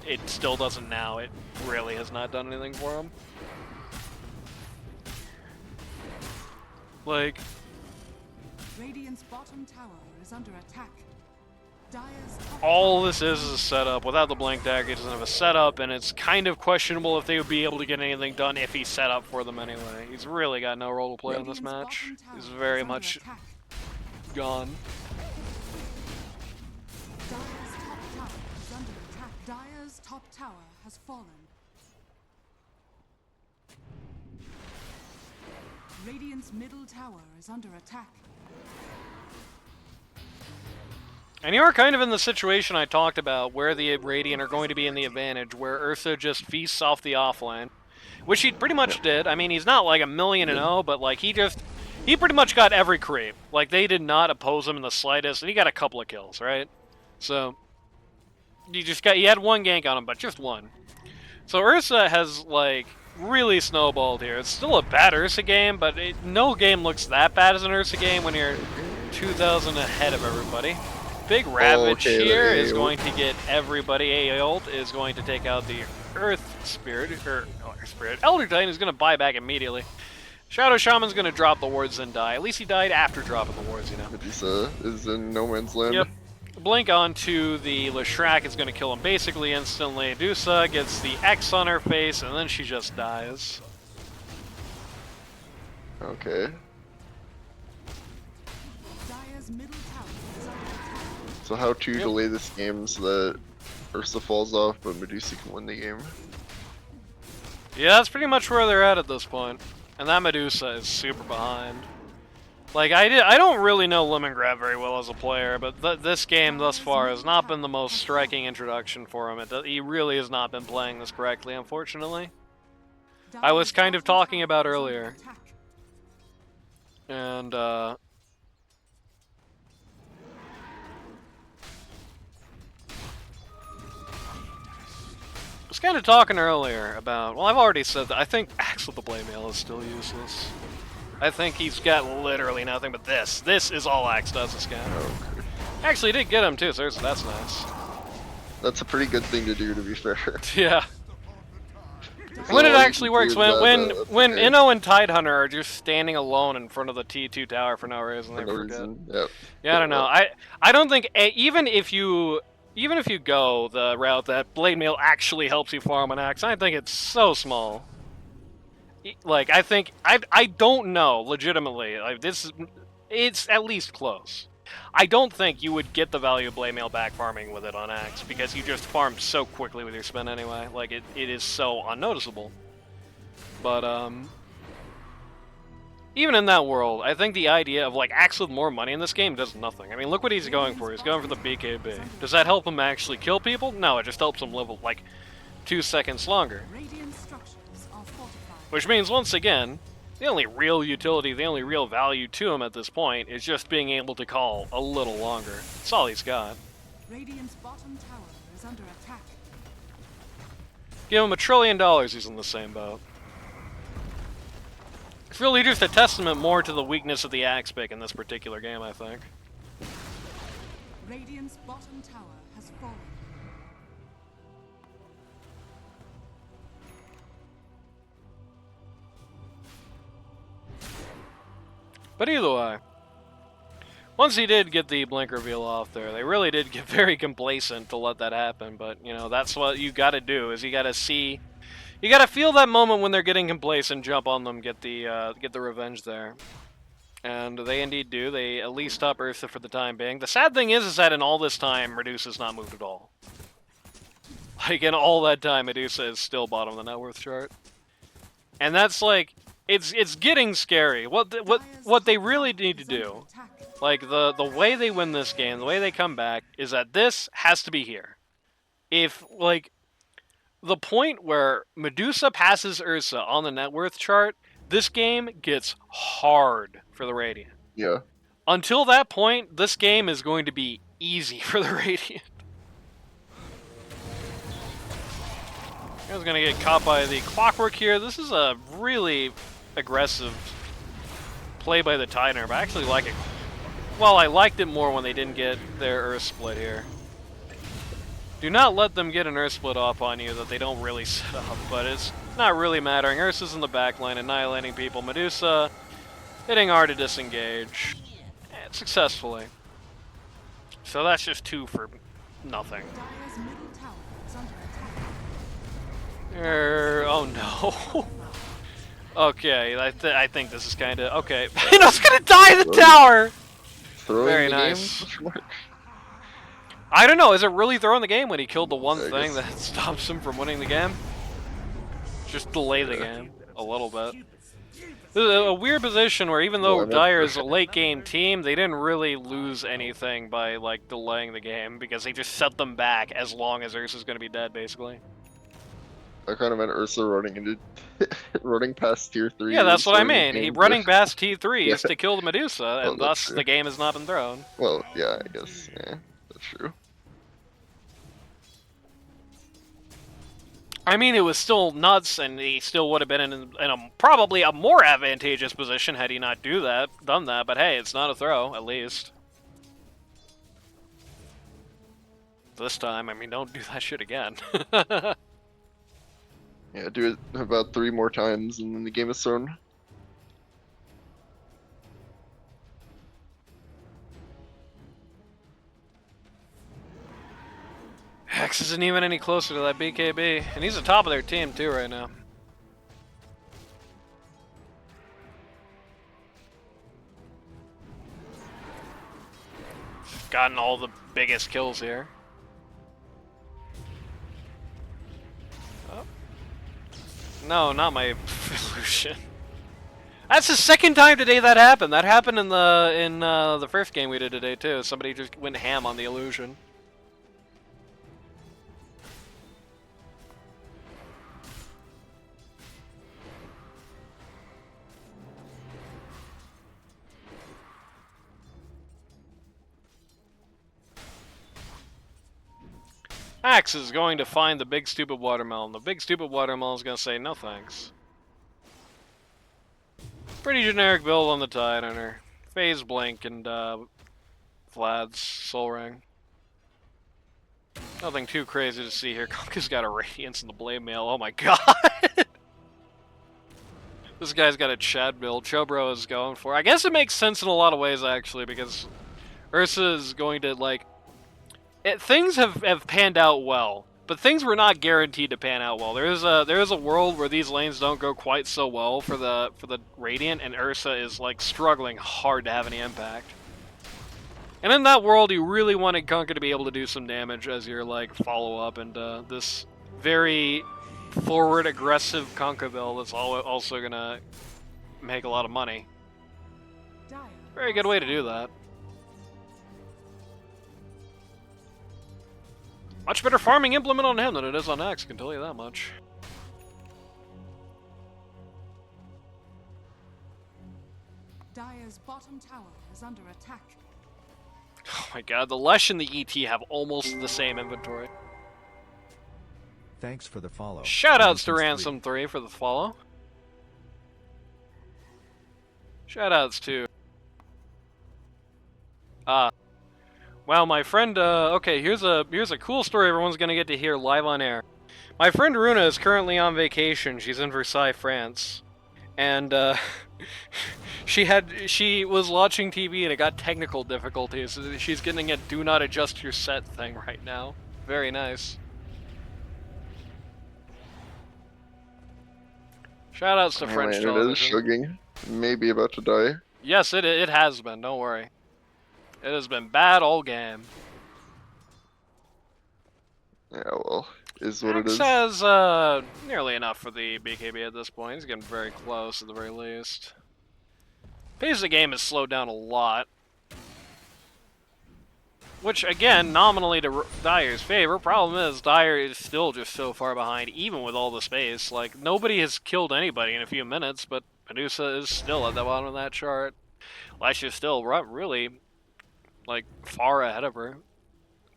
[SPEAKER 1] it still doesn't now. It really has not done anything for him. Like,
[SPEAKER 3] Radiant's bottom tower is under attack. Dire's top
[SPEAKER 1] all this is a setup. Without the blank dagger, he doesn't have a setup, and it's kind of questionable if they would be able to get anything done if he set up for them anyway. He's really got no role to play in this match. He's very much gone.
[SPEAKER 3] Dire's top tower is under attack. Dire's top tower has fallen. Radiant's middle tower is under attack.
[SPEAKER 1] And you are kind of in the situation I talked about, where the Radiant are going to be in the advantage, where Ursa just feasts off the offlane, which he pretty much did. I mean, he's not like 1,000,000-0, but like he pretty much got every creep. Like they did not oppose him in the slightest, and he got a couple of kills, right? So he had one gank on him, but just one. So Ursa has like really snowballed here. It's still a bad Ursa game, but no game looks that bad as an Ursa game when you're 2,000 ahead of everybody. Big Ravage here is going to get everybody. Aeoled is going to take out the Earth Spirit, or Earth Spirit. Elder Titan is going to buy back immediately. Shadow Shaman's going to drop the wards and die. At least he died after dropping the wards, you know.
[SPEAKER 2] Medusa is in no man's land.
[SPEAKER 1] Yep. Blink onto the Leshrac is going to kill him basically instantly. Medusa gets the X on her face, and then she just dies.
[SPEAKER 2] Okay.
[SPEAKER 3] Dire's middle tower is under attack.
[SPEAKER 2] So how to delay this game so that Ursa falls off, but Medusa can win the game?
[SPEAKER 1] Yeah, that's pretty much where they're at this point. And that Medusa is super behind. Like, I don't really know Lemongrab very well as a player, but this game thus far has not been the most striking introduction for him. He really has not been playing this correctly, unfortunately. I was kind of talking about earlier. And, I was kind of talking earlier about, well, I've already said that I think Axe with the Blade Mail is still useless. I think he's got literally nothing but this. This is all Axe does this game.
[SPEAKER 2] Okay.
[SPEAKER 1] Actually, he did get him too, so that's nice.
[SPEAKER 2] That's a pretty good thing to do, to be fair.
[SPEAKER 1] Yeah. When it actually works, when Inno and Tidehunter are just standing alone in front of the T2 tower for no reason,
[SPEAKER 2] For
[SPEAKER 1] they
[SPEAKER 2] no
[SPEAKER 1] forget.
[SPEAKER 2] reason. Yep.
[SPEAKER 1] Yeah, I don't know. I don't think even if you go the route that Blade Mail actually helps you farm an Axe, I think it's so small. Like, I don't know, legitimately. Like, it's at least close. I don't think you would get the value of Blade Mail back farming with it on Axe, because you just farm so quickly with your spin anyway. Like, it is so unnoticeable. But, even in that world, I think the idea of, like, Axe with more money in this game does nothing. I mean, look what he's going for. He's going for the BKB. Does that help him actually kill people? No, it just helps him live, like, 2 seconds longer.
[SPEAKER 3] Radiant structures are fortified.
[SPEAKER 1] Which means, once again, the only real utility, the only real value to him at this point is just being able to call a little longer. That's all he's got.
[SPEAKER 3] Radiant's bottom tower is under attack.
[SPEAKER 1] Give him $1 trillion, he's in the same boat. It's really just a testament more to the weakness of the Axe pick in this particular game, I think.
[SPEAKER 3] Radiant's bottom tower has fallen.
[SPEAKER 1] But either way, once he did get the blink reveal off there, they really did get very complacent to let that happen. But, you know, that's what you gotta do, is you gotta see... You gotta feel that moment when they're getting complacent, jump on them, get the revenge there. And they indeed do. They at least stop Ursa for the time being. The sad thing is that in all this time, Medusa's not moved at all. Like, in all that time, Medusa is still bottom of the net worth chart. And that's like... It's getting scary. What they really need to do, like the way they win this game, the way they come back, is that this has to be here. If, like, the point where Medusa passes Ursa on the net worth chart, this game gets hard for the Radiant.
[SPEAKER 2] Yeah.
[SPEAKER 1] Until that point, this game is going to be easy for the Radiant. I was gonna get caught by the Clockwork here. This is a really aggressive play by the Tidehunter, but I actually like it. Well, I liked it more when they didn't get their Earth Split here. Do not let them get an Earth Split off on you that they don't really set up, but it's not really mattering. Ursa's in the backline, annihilating people. Medusa hitting hard to disengage successfully. So that's just 2 for nothing.
[SPEAKER 3] Dire's middle tower is under attack.
[SPEAKER 1] Oh no. Okay, I think this is kind of okay. Ino's gonna die in the tower.
[SPEAKER 2] Throwing
[SPEAKER 1] Very
[SPEAKER 2] the
[SPEAKER 1] nice.
[SPEAKER 2] game?
[SPEAKER 1] I don't know. Is it really throwing the game when he killed the one
[SPEAKER 2] I
[SPEAKER 1] thing
[SPEAKER 2] guess.
[SPEAKER 1] that stops him from winning the game? Just delay the game a little bit. This is a weird position where even though
[SPEAKER 2] Well, I meant-
[SPEAKER 1] Dire is a late game team, they didn't really lose anything by like delaying the game because they just set them back as long as Ursa's going to be dead, basically.
[SPEAKER 2] I kind of meant Ursa running into running past tier 3.
[SPEAKER 1] Yeah, that's what I
[SPEAKER 2] starting the
[SPEAKER 1] mean. He
[SPEAKER 2] game,
[SPEAKER 1] running
[SPEAKER 2] but-
[SPEAKER 1] past T3
[SPEAKER 2] Yeah.
[SPEAKER 1] is to kill the Medusa,
[SPEAKER 2] Well,
[SPEAKER 1] and
[SPEAKER 2] that's
[SPEAKER 1] thus
[SPEAKER 2] true.
[SPEAKER 1] the game has not been thrown.
[SPEAKER 2] Well, yeah, I guess. Yeah, that's true.
[SPEAKER 1] I mean, it was still nuts, and he still would have been in a probably a more advantageous position had he not done that. But hey, it's not a throw, at least. This time, I mean, don't do that shit again.
[SPEAKER 2] Yeah, do it about 3 more times and then the game is thrown.
[SPEAKER 1] Hex isn't even any closer to that BKB, and he's the top of their team too right now. Gotten all the biggest kills here. Oh. No, not my illusion. That's the second time today that happened. That happened in the first game we did today too. Somebody just went ham on the illusion. Axe is going to find the big stupid watermelon. The big stupid watermelon is going to say no thanks. Pretty generic build on the Tide Hunter. Phase Blink and Vlad's Soul Ring. Nothing too crazy to see here. Konka's got a Radiance in the Blade Mail. Oh my god! This guy's got a Chad build. Chobro is going for. I guess it makes sense in a lot of ways actually, because Ursa is going to like. Things have panned out well, but things were not guaranteed to pan out well. There is a world where these lanes don't go quite so well for the Radiant, and Ursa is like struggling hard to have any impact. And in that world, you really wanted Kunkka to be able to do some damage as your like follow up, and this very forward aggressive Kunkka build that's also gonna make a lot of money. Very good way to do that. Much better farming implement on him than it is on X, can tell you that much.
[SPEAKER 3] Dire's bottom tower is under attack.
[SPEAKER 1] Oh my god, the Lesh and the ET have almost the same inventory.
[SPEAKER 5] Thanks for the follow.
[SPEAKER 1] Shoutouts to
[SPEAKER 5] Ransom3.
[SPEAKER 1] Ransom3 for the follow. Shoutouts to... Wow, my friend, okay, here's a cool story everyone's gonna get to hear live on air. My friend Runa is currently on vacation. She's in Versailles, France. And, she was watching TV and it got technical difficulties. She's getting a do not adjust your set thing right now. Very nice. Shoutouts to French
[SPEAKER 2] Man, it is
[SPEAKER 1] television.
[SPEAKER 2] shugging. Maybe about to die.
[SPEAKER 1] Yes, it has been, don't worry. It has been bad all game.
[SPEAKER 2] Yeah, well, is what it
[SPEAKER 1] Axe
[SPEAKER 2] is.
[SPEAKER 1] has nearly enough for the BKB at this point. He's getting very close at the very least. Pace of the game has slowed down a lot. Which, again, nominally to Dire's favor. Problem is, Dire is still just so far behind, even with all the space. Like, nobody has killed anybody in a few minutes, but Medusa is still at the bottom of that chart. Lash is still really, like, far ahead of her.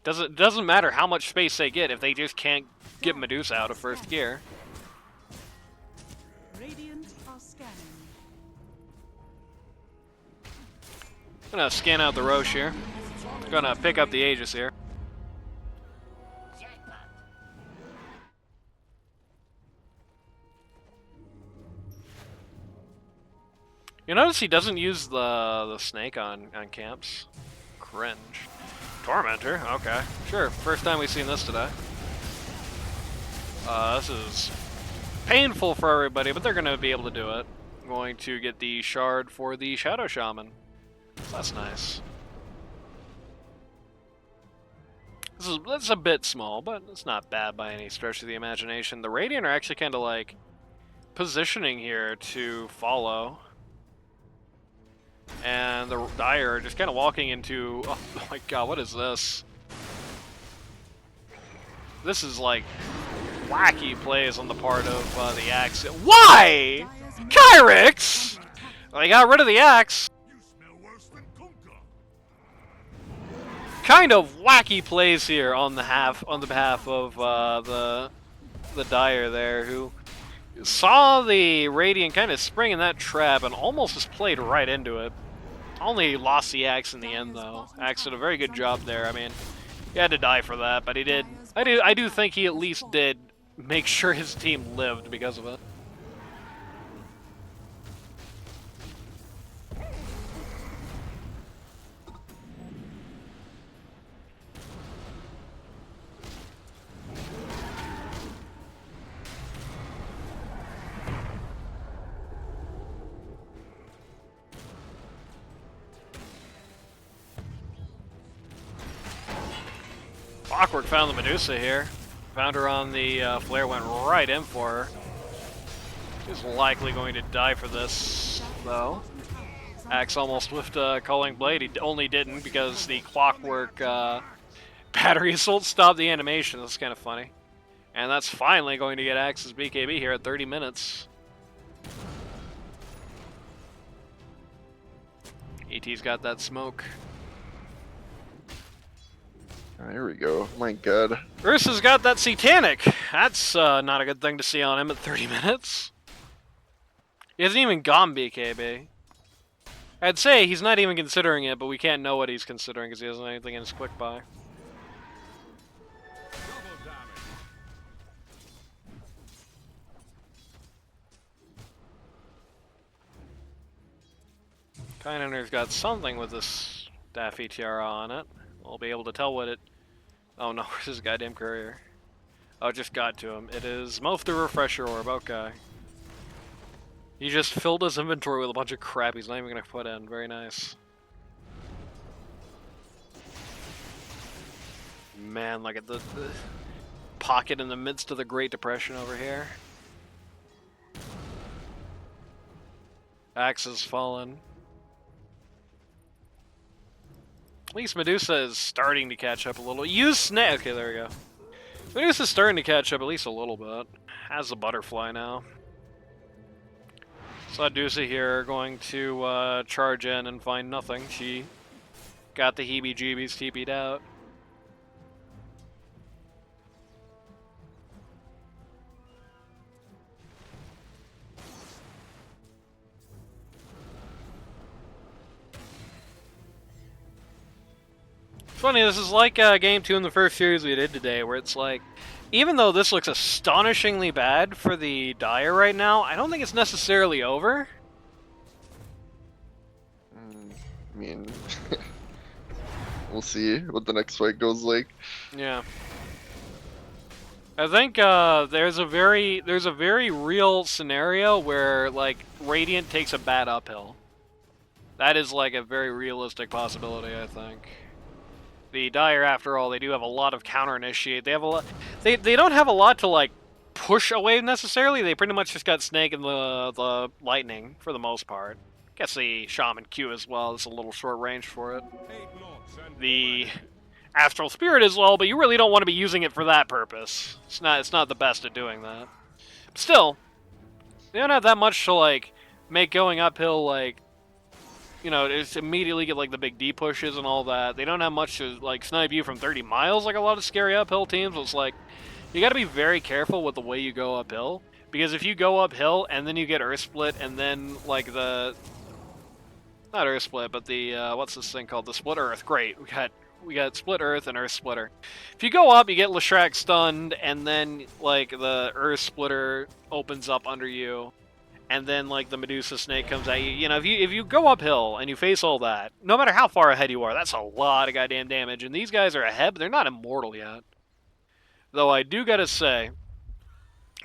[SPEAKER 1] Doesn't matter how much space they get if they just can't get Medusa out of first gear.
[SPEAKER 3] Radiant are scanning.
[SPEAKER 1] Gonna scan out the Roche here. Gonna pick up the Aegis here. You notice he doesn't use the snake on camps. Cringe. Tormentor, okay. Sure, first time we've seen this today. This is painful for everybody, but they're gonna be able to do it. I'm going to get the shard for the Shadow Shaman. That's nice. That's a bit small, but it's not bad by any stretch of the imagination. The Radiant are actually kind of like positioning here to follow. And the Dire are just kind of walking into... Oh my god, what is this? This is like wacky plays on the part of the Axe. Why? Kyrix! They got rid of the Axe. Kind of wacky plays here on the behalf of the Dire there, who saw the Radiant kind of spring in that trap and almost just played right into it. Only lost the Axe in the end though. Axe did a very good job there. I mean, he had to die for that, but he did. I do think he at least did make sure his team lived because of it. Clockwork found the Medusa here. Found her on the flare, went right in for her. She's likely going to die for this, though. Axe almost whiffed Culling Blade. He only didn't because the Clockwork battery assault stopped the animation. That's kind of funny. And that's finally going to get Axe's BKB here at 30 minutes. ET's got that smoke.
[SPEAKER 2] There we go. My god.
[SPEAKER 1] Ursa's got that Satanic. That's not a good thing to see on him at 30 minutes. He hasn't even gone BKB. I'd say he's not even considering it, but we can't know what he's considering because he doesn't have anything in his quick buy. Kynender's got something with this Daffy Tiara on it. We'll be able to tell what it... Oh no, where's his goddamn courier? Oh, it just got to him. It is Moth the Refresher Orb, okay. He just filled his inventory with a bunch of crap he's not even gonna put in. Very nice. Man, look at the pocket in the midst of the Great Depression over here. Axe has fallen. At least Medusa is starting to catch up a little. Use Snake! Okay, there we go. Medusa's starting to catch up at least a little bit. Has a butterfly now. Saw Dusa here going to charge in and find nothing. She got the heebie-jeebies TP'd out. Funny, this is like game 2 in the first series we did today, where it's like, even though this looks astonishingly bad for the Dire right now, I don't think it's necessarily over.
[SPEAKER 2] I mean, we'll see what the next fight goes like.
[SPEAKER 1] Yeah. I think there's a very real scenario where like Radiant takes a bad uphill. That is like a very realistic possibility, I think. The Dire, after all, they do have a lot of counter-initiate. They have a lot. They don't have a lot to like push away necessarily. They pretty much just got Snake and the Lightning for the most part. Guess the Shaman Q as well. It's a little short range for it. The Astral Spirit as well, but you really don't want to be using it for that purpose. It's not the best at doing that. But still, they don't have that much to like make going uphill like. You know, just immediately get like the big D pushes and all that. They don't have much to like snipe you from 30 miles like a lot of scary uphill teams. It's like you got to be very careful with the way you go uphill, because if you go uphill and then you get Earth Split and then like the not Earth Split but the what's this thing called, the Split Earth. Great, we got Split Earth and Earth Splitter. If you go up, you get Leshrac stunned and then like the Earth Splitter opens up under you. And then, like, the Medusa Snake comes at you. You know, if you go uphill and you face all that, no matter how far ahead you are, that's a lot of goddamn damage. And these guys are ahead, but they're not immortal yet. Though I do gotta say,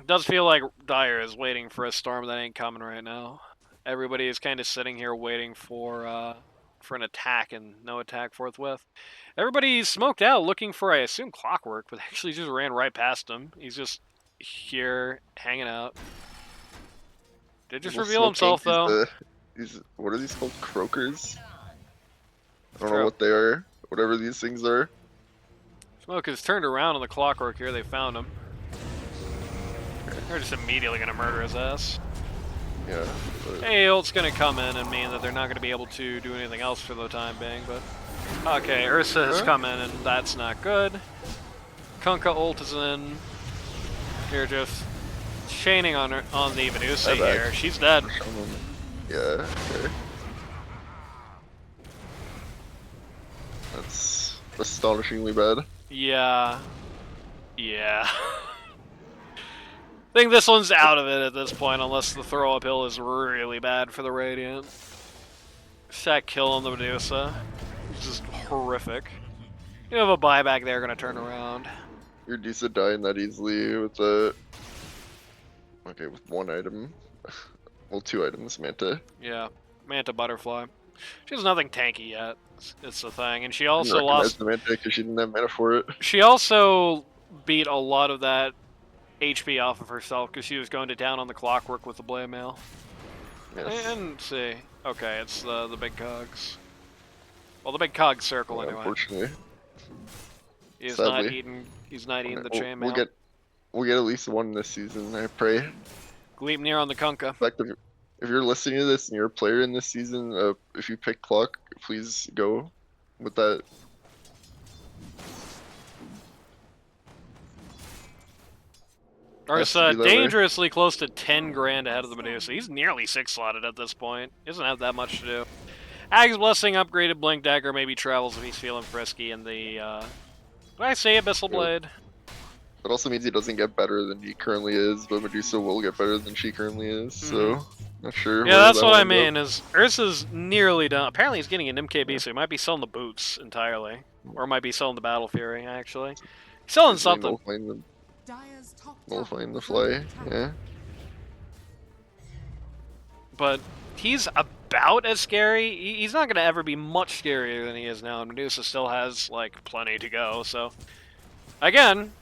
[SPEAKER 1] it does feel like Dire is waiting for a storm that ain't coming right now. Everybody is kind of sitting here waiting for an attack, and no attack forthwith. Everybody's smoked out looking for, I assume, Clockwork, but actually just ran right past him. He's just here, hanging out. Did just reveal himself, though.
[SPEAKER 2] these, what are these called? Croakers? I don't
[SPEAKER 1] True.
[SPEAKER 2] know what they are. Whatever these things are.
[SPEAKER 1] Smoke has turned around on the clockwork here. They found him. They're just immediately going to murder his ass.
[SPEAKER 2] Yeah. But
[SPEAKER 1] Ult's going to come in and mean that they're not going to be able to do anything else for the time being, but... Okay, Ursa has come in, and that's not good. Kunkka ult is in. You're just chaining on her, on the Medusa here. She's dead.
[SPEAKER 2] yeah, okay. That's astonishingly bad.
[SPEAKER 1] Yeah. Yeah. I think this one's out of it at this point, unless the throw uphill is really bad for the Radiant. That kill on the Medusa. It's just horrific. You have a buyback there, gonna turn around.
[SPEAKER 2] Your Medusa dying that easily with the... Okay, with one item. Well, two items, Manta.
[SPEAKER 1] Yeah, Manta Butterfly. She has nothing tanky yet. It's the thing, and she
[SPEAKER 2] I
[SPEAKER 1] also
[SPEAKER 2] didn't recognize
[SPEAKER 1] lost.
[SPEAKER 2] the Manta because she didn't have mana for it.
[SPEAKER 1] She also beat a lot of that HP off of herself because she was going to down on the clockwork with the blade mail.
[SPEAKER 2] Yes.
[SPEAKER 1] And see, okay, it's the big cogs. Well, the big cog circle
[SPEAKER 2] Yeah,
[SPEAKER 1] anyway.
[SPEAKER 2] unfortunately.
[SPEAKER 1] He's
[SPEAKER 2] sadly.
[SPEAKER 1] not eating. He's not eating the chain
[SPEAKER 2] We'll
[SPEAKER 1] mail.
[SPEAKER 2] we'll get at least one this season, I pray.
[SPEAKER 1] Gleipnir on the Kunkka.
[SPEAKER 2] In fact, if you're listening to this and you're a player in this season, if you pick Clock, please go with that.
[SPEAKER 1] Ursa
[SPEAKER 2] Has to be that way.
[SPEAKER 1] dangerously close to 10 grand ahead of the Medusa. He's nearly 6 slotted at this point. He doesn't have that much to do. Ag's Blessing, upgraded Blink Dagger, maybe travels if he's feeling frisky, and the, did I say Abyssal Blade?
[SPEAKER 2] That also means he doesn't get better than he currently is, but Medusa will get better than she currently is, so not sure.
[SPEAKER 1] Yeah,
[SPEAKER 2] where
[SPEAKER 1] that's
[SPEAKER 2] that
[SPEAKER 1] what
[SPEAKER 2] will
[SPEAKER 1] I
[SPEAKER 2] end up.
[SPEAKER 1] mean, is Ursa's nearly done. Apparently he's getting an MKB, so he might be selling the boots entirely. Or might be selling the Battle Fury, actually. He's selling
[SPEAKER 2] He's
[SPEAKER 1] something.
[SPEAKER 3] Dire's top
[SPEAKER 2] Nullifying the
[SPEAKER 3] tower is
[SPEAKER 2] fly,
[SPEAKER 3] under attack.
[SPEAKER 2] yeah.
[SPEAKER 1] But he's about as scary. He's not going to ever be much scarier than he is now, and Medusa still has, like, plenty to go, so... Again,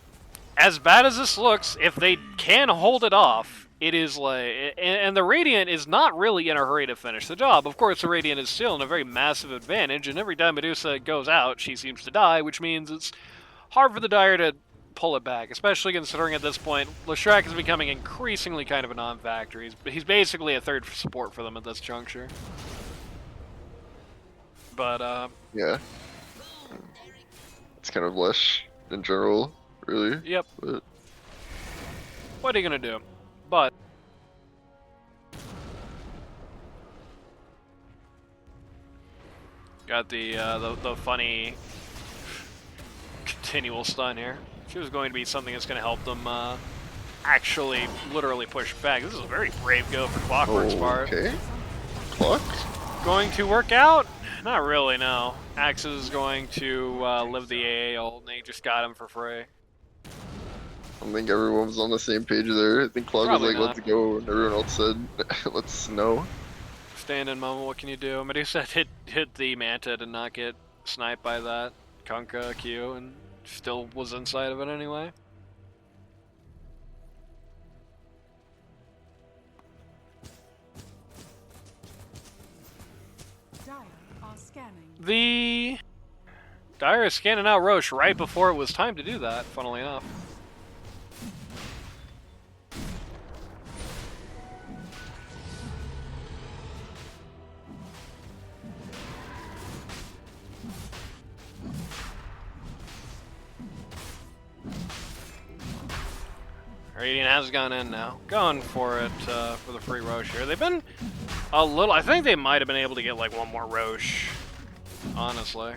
[SPEAKER 1] as bad as this looks, if they can hold it off, it is like... And the Radiant is not really in a hurry to finish the job. Of course, the Radiant is still in a very massive advantage, and every time Medusa goes out, she seems to die, which means it's hard for the Dire to pull it back, especially considering at this point, Leshrac is becoming increasingly kind of a non-factor. He's basically a third support for them at this juncture. But,
[SPEAKER 2] Yeah. It's kind of Lesh in general, really.
[SPEAKER 1] yep.
[SPEAKER 2] But
[SPEAKER 1] What are you gonna do? But got the funny continual stun here. She was going to be something that's going to help them actually literally push back. This is a very brave go for Clockwork's part.
[SPEAKER 2] okay. Clock?
[SPEAKER 1] Going to work out? Not really, no. Axe is going to live the AA ult, and they just got him for free.
[SPEAKER 2] I don't think everyone was on the same page there. I think Clock was
[SPEAKER 1] Probably
[SPEAKER 2] like,
[SPEAKER 1] not.
[SPEAKER 2] let's go, and everyone else said, let's no.
[SPEAKER 1] Stand in moment, what can you do? Medusa hit the Manta, did not get sniped by that Kunkka Q, and still was inside of it anyway.
[SPEAKER 3] Dire are scanning.
[SPEAKER 1] The Dire is scanning out Roche right before it was time to do that, funnily enough. Radiant has gone in now. Going for it for the free Roche here. They've been a little... I think they might have been able to get like one more Roche, honestly.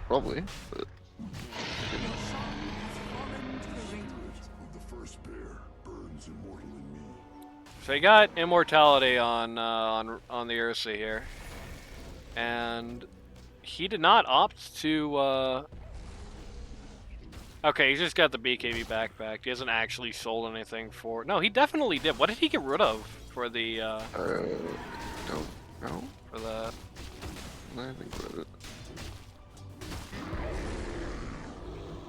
[SPEAKER 2] Probably, but
[SPEAKER 3] Your song has fallen to the radiant.
[SPEAKER 5] The first bear burns immortal in me.
[SPEAKER 1] So he got immortality on the Ursa here, and he did not opt to. Okay, he's just got the BKB backpack. He hasn't actually sold anything for. No, he definitely did. What did he get rid of for the?
[SPEAKER 2] don't know.
[SPEAKER 1] For that.
[SPEAKER 2] I think about it.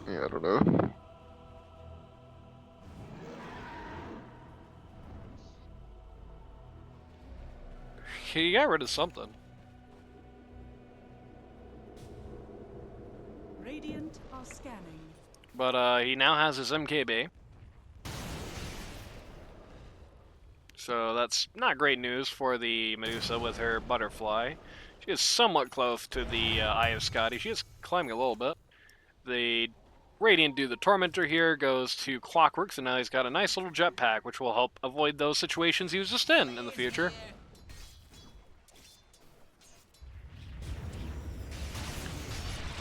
[SPEAKER 2] Yeah, I don't know.
[SPEAKER 1] He got rid of something.
[SPEAKER 3] Radiant are scanning.
[SPEAKER 1] But he now has his MKB. So that's not great news for the Medusa with her butterfly. She is somewhat close to the Eye of Scotty. She is climbing a little bit. The Radiant dude, the Tormentor here, goes to Clockwork, so now he's got a nice little jetpack, which will help avoid those situations he was just in the future.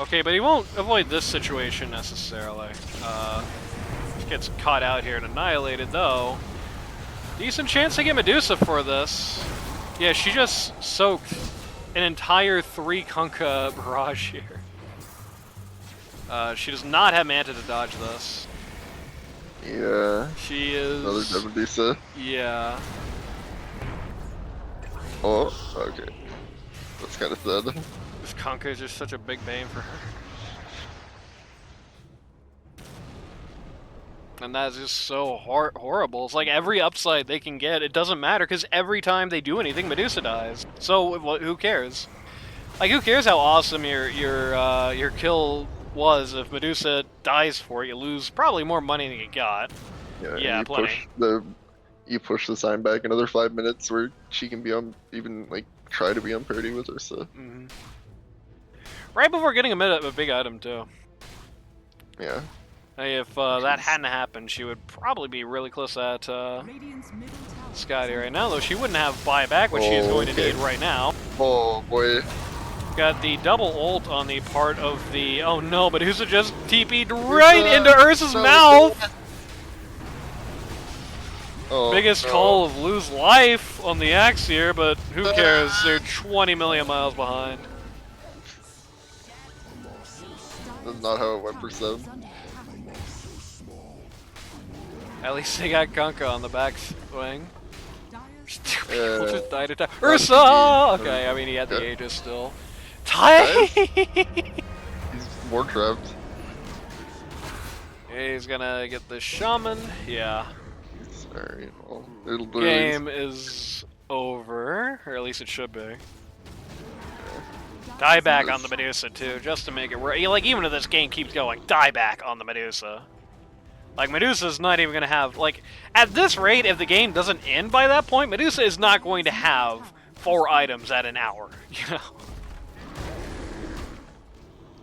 [SPEAKER 1] Okay, but he won't avoid this situation necessarily. Gets caught out here and annihilated, though. Decent chance to get Medusa for this. Yeah, she just soaked an entire 3 Kunkka barrage here. She does not have Manta to dodge this.
[SPEAKER 2] Yeah.
[SPEAKER 1] She is...
[SPEAKER 2] Another Devil Medusa.
[SPEAKER 1] Yeah.
[SPEAKER 2] Oh, okay. That's kind of sad.
[SPEAKER 1] This Kunkka is just such a big bane for her. And that's just so horrible. It's like every upside they can get, it doesn't matter, because every time they do anything, Medusa dies. So who cares? Like, who cares how awesome your kill was? If Medusa dies for it, you lose probably more money than you got. Yeah,
[SPEAKER 2] you
[SPEAKER 1] plenty.
[SPEAKER 2] You push the sign back another 5 minutes where she can be on, even like try to be on parity with Ursa.
[SPEAKER 1] Mm-hmm. Right before getting a big item too.
[SPEAKER 2] Yeah.
[SPEAKER 1] If that hadn't happened, she would probably be really close at
[SPEAKER 3] Radiant's middle tower.
[SPEAKER 1] Scotty right now, though she wouldn't have buyback, which she is going to need right now.
[SPEAKER 2] Oh boy.
[SPEAKER 1] Got the double ult on the part of the... Oh no, but Usa just TP'd right into Ursa's mouth!
[SPEAKER 2] Oh,
[SPEAKER 1] Biggest call of lose life on the axe here, but who cares? They're 20 million miles behind.
[SPEAKER 2] That's not how it went for Seb.
[SPEAKER 1] At least they got Kunkka on the back swing.
[SPEAKER 3] Dire's
[SPEAKER 1] People just died to Ursa! Okay, I mean he had the Aegis still. Ty!
[SPEAKER 2] He's more trapped.
[SPEAKER 1] He's gonna get the Shaman. Yeah.
[SPEAKER 2] Alright, well, it'll do.
[SPEAKER 1] Game is over, or at least it should be. Die back on the Medusa too, just to make it work. Like, even if this game keeps going, die back on the Medusa. Like, Medusa's not even gonna have, like, at this rate, if the game doesn't end by that point, Medusa is not going to have 4 items at an hour, you know?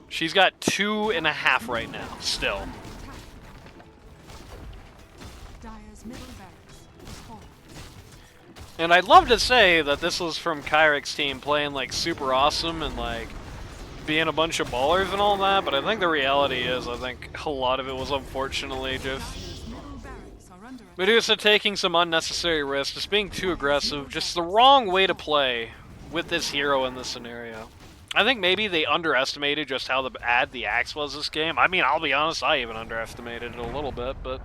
[SPEAKER 1] She's got 2.5 right now, still.
[SPEAKER 3] Dire's middle barracks is falling.
[SPEAKER 1] And I'd love to say that this was from Kyrix team playing, like, super awesome and, like, being a bunch of ballers and all that, but I think the reality is, I think a lot of it was unfortunately just
[SPEAKER 3] Dire's middle barracks are under attack.
[SPEAKER 1] Medusa taking some unnecessary risks, just being too aggressive, just the wrong way to play with this hero in this scenario. I think maybe they underestimated just how bad the axe was this game. I mean, I'll be honest, I even underestimated it a little bit, but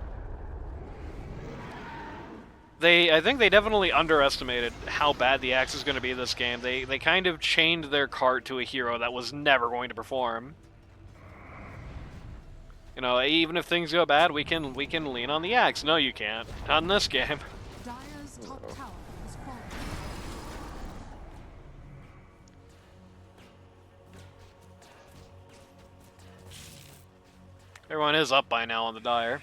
[SPEAKER 1] I think they definitely underestimated how bad the axe is going to be this game. They kind of chained their cart to a hero that was never going to perform. You know, even if things go bad, we can lean on the axe. No, you can't. Not in this game.
[SPEAKER 3] Dire's top tower is falling.
[SPEAKER 1] Everyone is up by now on the Dire.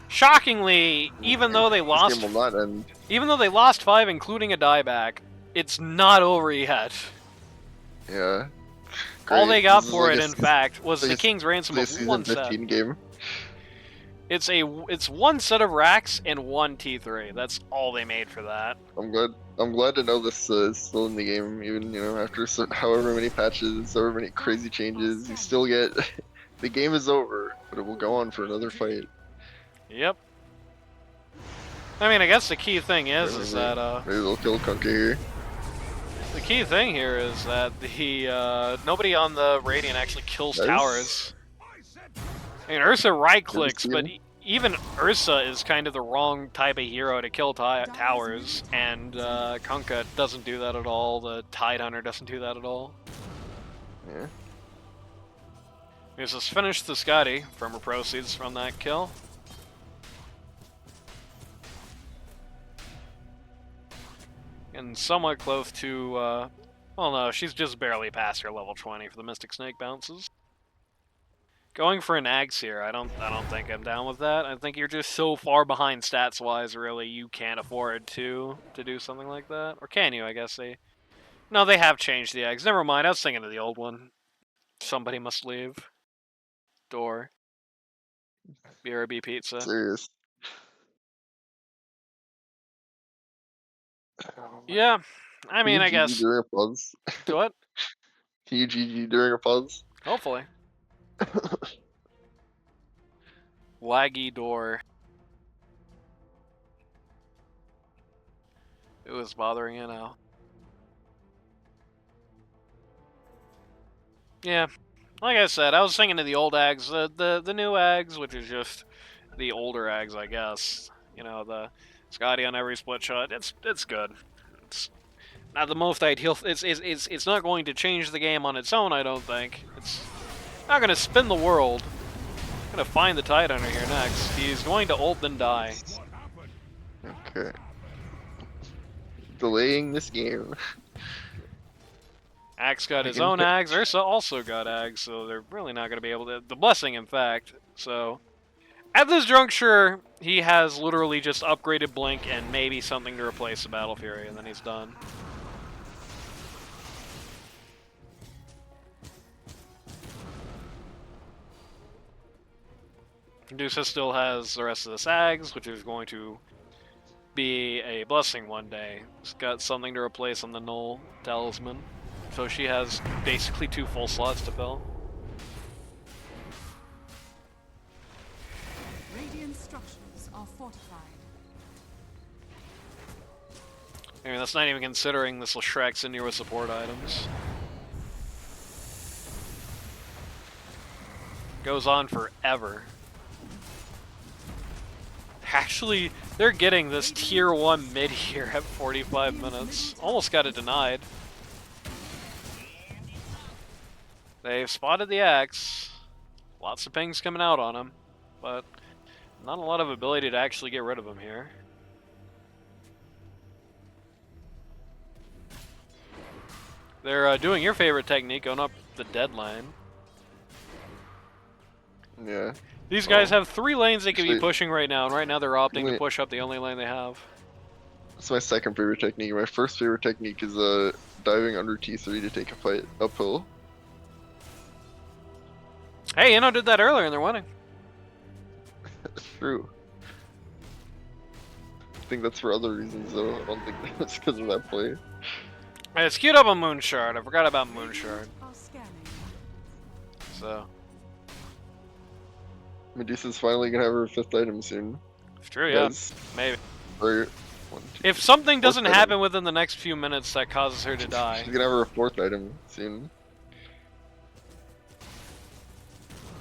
[SPEAKER 1] Shockingly, even though they
[SPEAKER 2] This
[SPEAKER 1] lost,
[SPEAKER 2] game will not end.
[SPEAKER 1] even though they lost 5, including a dieback, it's not over yet.
[SPEAKER 2] Yeah.
[SPEAKER 1] All
[SPEAKER 2] Great.
[SPEAKER 1] they got
[SPEAKER 2] This is
[SPEAKER 1] for
[SPEAKER 2] like
[SPEAKER 1] it,
[SPEAKER 2] a
[SPEAKER 1] in fact, was the
[SPEAKER 2] like a
[SPEAKER 1] King's Ransom of
[SPEAKER 2] season
[SPEAKER 1] 1 set.
[SPEAKER 2] 15 game.
[SPEAKER 1] It's 1 set of racks and 1 T3. That's all they made for that.
[SPEAKER 2] I'm glad to know this is still in the game, even after however many patches, however many crazy changes, you still get the game is over, but it will go on for another fight.
[SPEAKER 1] Yep. I mean, I guess the key thing is that
[SPEAKER 2] maybe they'll kill Kunkka here.
[SPEAKER 1] the key thing here is that the nobody on the Radiant actually kills
[SPEAKER 2] Nice.
[SPEAKER 1] towers. I mean, Ursa right clicks,
[SPEAKER 2] seen
[SPEAKER 1] but
[SPEAKER 2] him?
[SPEAKER 1] even Ursa is kind of the wrong type of hero to kill towers, and Kunkka doesn't do that at all. The Tide Hunter doesn't do that at all.
[SPEAKER 2] Yeah.
[SPEAKER 1] Here's this finish to Scotty from her proceeds from that kill. And somewhat close to, well, no, she's just barely past her level 20 for the Mystic Snake bounces. Going for an Axe here, I don't think I'm down with that. I think you're just so far behind stats-wise, really, you can't afford to do something like that. Or can you, I guess they... No, they have changed the eggs. Never mind, I was thinking of the old one. Somebody must leave. Door. BRB pizza.
[SPEAKER 2] Serious.
[SPEAKER 1] Yeah, I
[SPEAKER 2] Can
[SPEAKER 1] mean,
[SPEAKER 2] you
[SPEAKER 1] I
[SPEAKER 2] GG
[SPEAKER 1] guess.
[SPEAKER 2] during a pause?
[SPEAKER 1] Do it.
[SPEAKER 2] Can you GG during a pause?
[SPEAKER 1] Hopefully. Laggy door. It was bothering you now. Yeah, like I said, I was thinking of the old Ags. The new Ags, which is just the older Ags, I guess. You know, the Scotty on every split shot. It's good. It's not the most ideal. It's not going to change the game on its own. I don't think. It's not going to spin the world. I'm going to find the Tide Hunter here next. He's going to ult then die.
[SPEAKER 2] Okay. Delaying this game.
[SPEAKER 1] Axe got his
[SPEAKER 2] Again,
[SPEAKER 1] own Ags. Ursa also got Ags, so they're really not going to be able to... The Blessing, in fact. So, at this juncture, he has literally just upgraded Blink and maybe something to replace the Battle Fury, and then he's done. Medusa still has the rest of the Sags, which is going to be a Blessing one day. She's got something to replace on the Null Talisman. So she has basically 2 full slots to fill.
[SPEAKER 3] Radiant structures are fortified.
[SPEAKER 1] I mean, that's not even considering this Shreks in here with support items. Goes on forever. Actually, they're getting this tier 1 mid here at 45 minutes. Almost got it denied. They've spotted the Axe. Lots of pings coming out on him, but not a lot of ability to actually get rid of him here. They're doing your favorite technique, going up the deadline.
[SPEAKER 2] Yeah.
[SPEAKER 1] These guys have 3 lanes they could be
[SPEAKER 2] actually-
[SPEAKER 1] pushing right now, and right now they're opting to
[SPEAKER 2] Wait.
[SPEAKER 1] push up the only lane they have.
[SPEAKER 2] That's my second favorite technique. My first favorite technique is diving under T3 to take a fight uphill.
[SPEAKER 1] Hey, Inno did that earlier and they're winning.
[SPEAKER 2] That's true. I think that's for other reasons though. I don't think that's because of that play.
[SPEAKER 1] Hey, it's queued up on Moonshard. I forgot about Moonshard.
[SPEAKER 3] Are scanning.
[SPEAKER 1] So,
[SPEAKER 2] Medusa's finally gonna have her 5th item soon.
[SPEAKER 1] it's true, yeah.
[SPEAKER 2] Guys,
[SPEAKER 1] Maybe.
[SPEAKER 2] or 1, 2,
[SPEAKER 1] If something
[SPEAKER 2] Fourth
[SPEAKER 1] doesn't
[SPEAKER 2] item.
[SPEAKER 1] happen within the next few minutes that causes her to die.
[SPEAKER 2] She's gonna have her 4th item soon.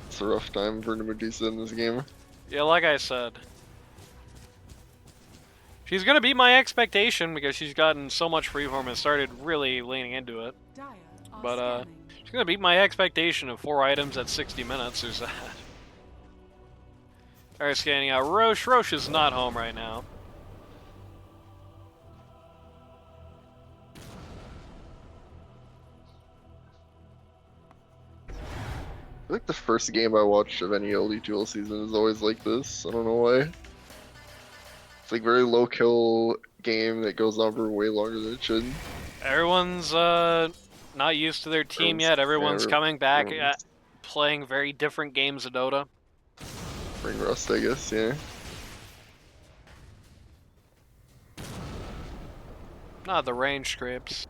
[SPEAKER 2] It's a rough time for Medusa in this game.
[SPEAKER 1] Yeah, like I said. She's gonna beat my expectation because she's gotten so much freeform and started really leaning into it.
[SPEAKER 3] Dire are
[SPEAKER 1] But,
[SPEAKER 3] scanning.
[SPEAKER 1] She's gonna beat my expectation of 4 items at 60 minutes. Who's that? Alright, scanning out Roche. Roche is not home right now.
[SPEAKER 2] I think the first game I watched of any LD2L season is always like this. I don't know why. It's like very low kill game that goes on for way longer than it should.
[SPEAKER 1] Everyone's not used to their team yet. Everyone's coming back at playing very different games of Dota.
[SPEAKER 2] Bring rust, I guess, yeah.
[SPEAKER 1] Not the range scrapes.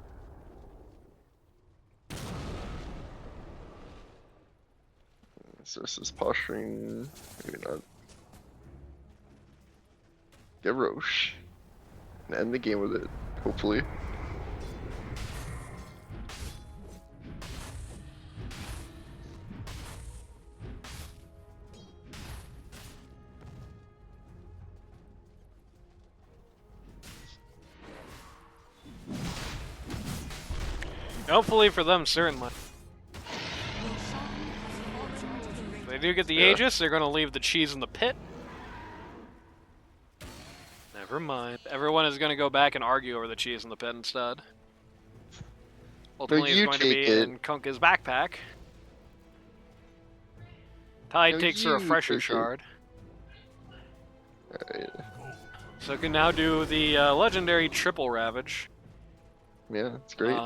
[SPEAKER 2] Versus posturing, maybe not. Get Roche. And end the game with it, hopefully.
[SPEAKER 1] Hopefully for them, certainly. If they do get the
[SPEAKER 2] Yeah.
[SPEAKER 1] Aegis, they're going to leave the cheese in the pit. Never mind. Everyone is going to go back and argue over the cheese in the pit instead. Ultimately, it's
[SPEAKER 2] you
[SPEAKER 1] going to
[SPEAKER 2] take
[SPEAKER 1] be
[SPEAKER 2] it.
[SPEAKER 1] in Kunkka's backpack. Tide
[SPEAKER 2] No,
[SPEAKER 1] takes a
[SPEAKER 2] you
[SPEAKER 1] refresher
[SPEAKER 2] take it.
[SPEAKER 1] shard.
[SPEAKER 2] Alright.
[SPEAKER 1] So can now do the legendary triple ravage.
[SPEAKER 2] Yeah, it's great.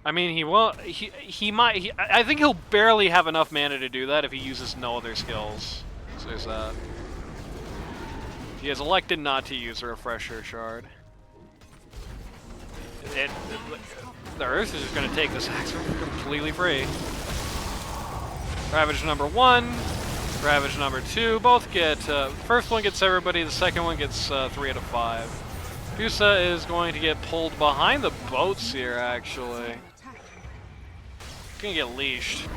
[SPEAKER 1] I mean, he won't. He might. I think he'll barely have enough mana to do that if he uses no other skills. So there's that. He has elected not to use a refresher shard. The Earth is just going to take this axe completely free. Ravage number 1, Ravage number 2, both get, first one gets everybody, the second one gets 3 out of 5. Medusa is going to get pulled behind the boats here, actually. Gonna get leashed.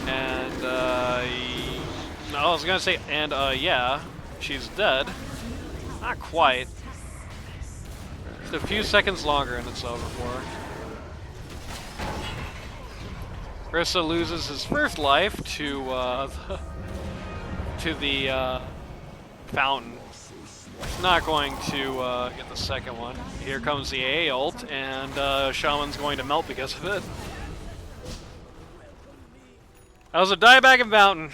[SPEAKER 1] And, no, I was gonna say, and, yeah, she's dead. Not quite. Just a few seconds longer and it's over for her. Ursa loses his first life to the fountain. Not going to get the second one. Here comes the AA ult, and Shaman's going to melt because of it. That was a dieback in fountain.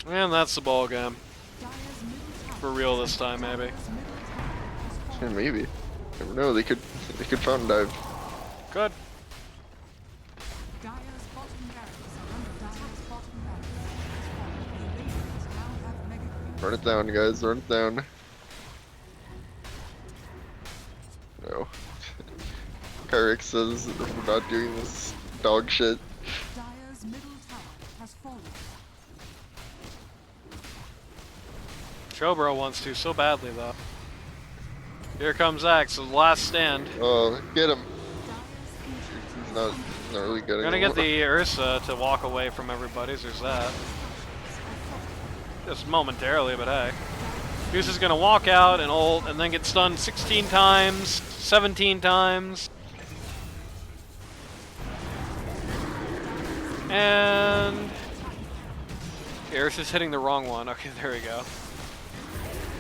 [SPEAKER 1] And that's the ball game. For real this time, maybe.
[SPEAKER 2] Yeah, maybe. Never know. They could fountain dive.
[SPEAKER 1] Good.
[SPEAKER 2] Run it down, guys. Run it down. No. Kyrix says we're not doing this dog shit.
[SPEAKER 3] Dire's middle tower has fallen.
[SPEAKER 1] Chobro wants to so badly, though. Here comes Axe, the last stand.
[SPEAKER 2] Oh, get him. He's not really getting
[SPEAKER 1] Gonna
[SPEAKER 2] him.
[SPEAKER 1] get the Ursa to walk away from everybody, so there's that. Just momentarily, but hey. Goose is gonna walk out and ult, and then get stunned 16 times, 17 times. And... Ursa's hitting the wrong one. Okay, there we go.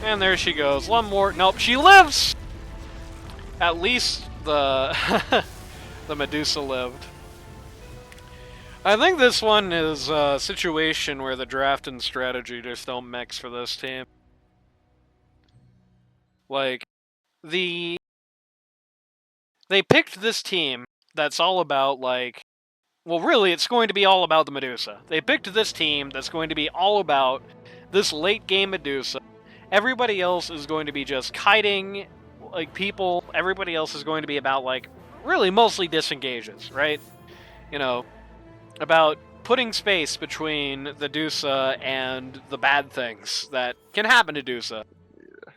[SPEAKER 1] And there she goes. One more. Nope, she lives! At least the the Medusa lived. I think this one is a situation where the draft and strategy just don't mix for this team. Like, they picked this team that's all about, like, well, really, it's going to be all about the Medusa. They picked this team that's going to be all about this late game Medusa. Everybody else is going to be just kiting, like, people. Everybody else is going to be about, like, really mostly disengages, right? You know, about putting space between the Dusa and the bad things that can happen to Dusa.
[SPEAKER 2] Yeah.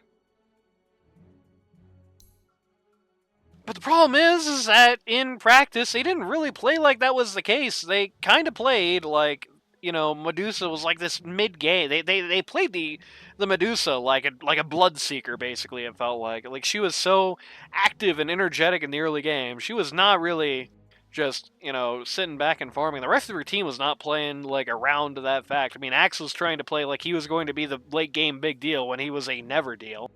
[SPEAKER 1] But the problem is that in practice, they didn't really play like that was the case. They kind of played like, you know, Medusa was like this mid-game. They played the Medusa like a Bloodseeker, basically, it felt like. Like, she was so active and energetic in the early game. She was not really just, you know, sitting back and farming. The rest of her team was not playing, like, around to that fact. I mean, Axe was trying to play like he was going to be the late-game big deal when he was a never deal.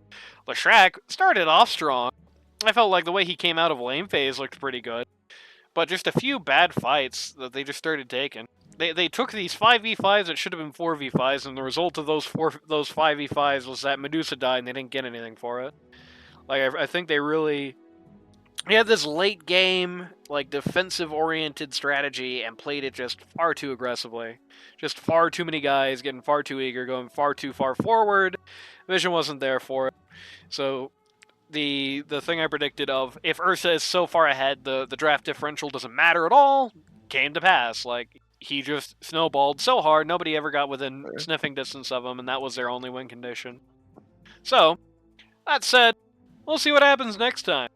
[SPEAKER 1] Leshrac started off strong. I felt like the way he came out of lane phase looked pretty good. But just a few bad fights that they just started taking. They took these 5v5s that should have been 4v5s, and the result of those 5v5s was that Medusa died and they didn't get anything for it. Like, I think they really... He had this late game, like, defensive-oriented strategy and played it just far too aggressively. Just far too many guys getting far too eager, going far too far forward. Vision wasn't there for it. So... The thing I predicted of if Ursa is so far ahead, the draft differential doesn't matter at all, came to pass. Like, he just snowballed so hard, nobody ever got within sniffing distance of him, and that was their only win condition. So, that said, we'll see what happens next time.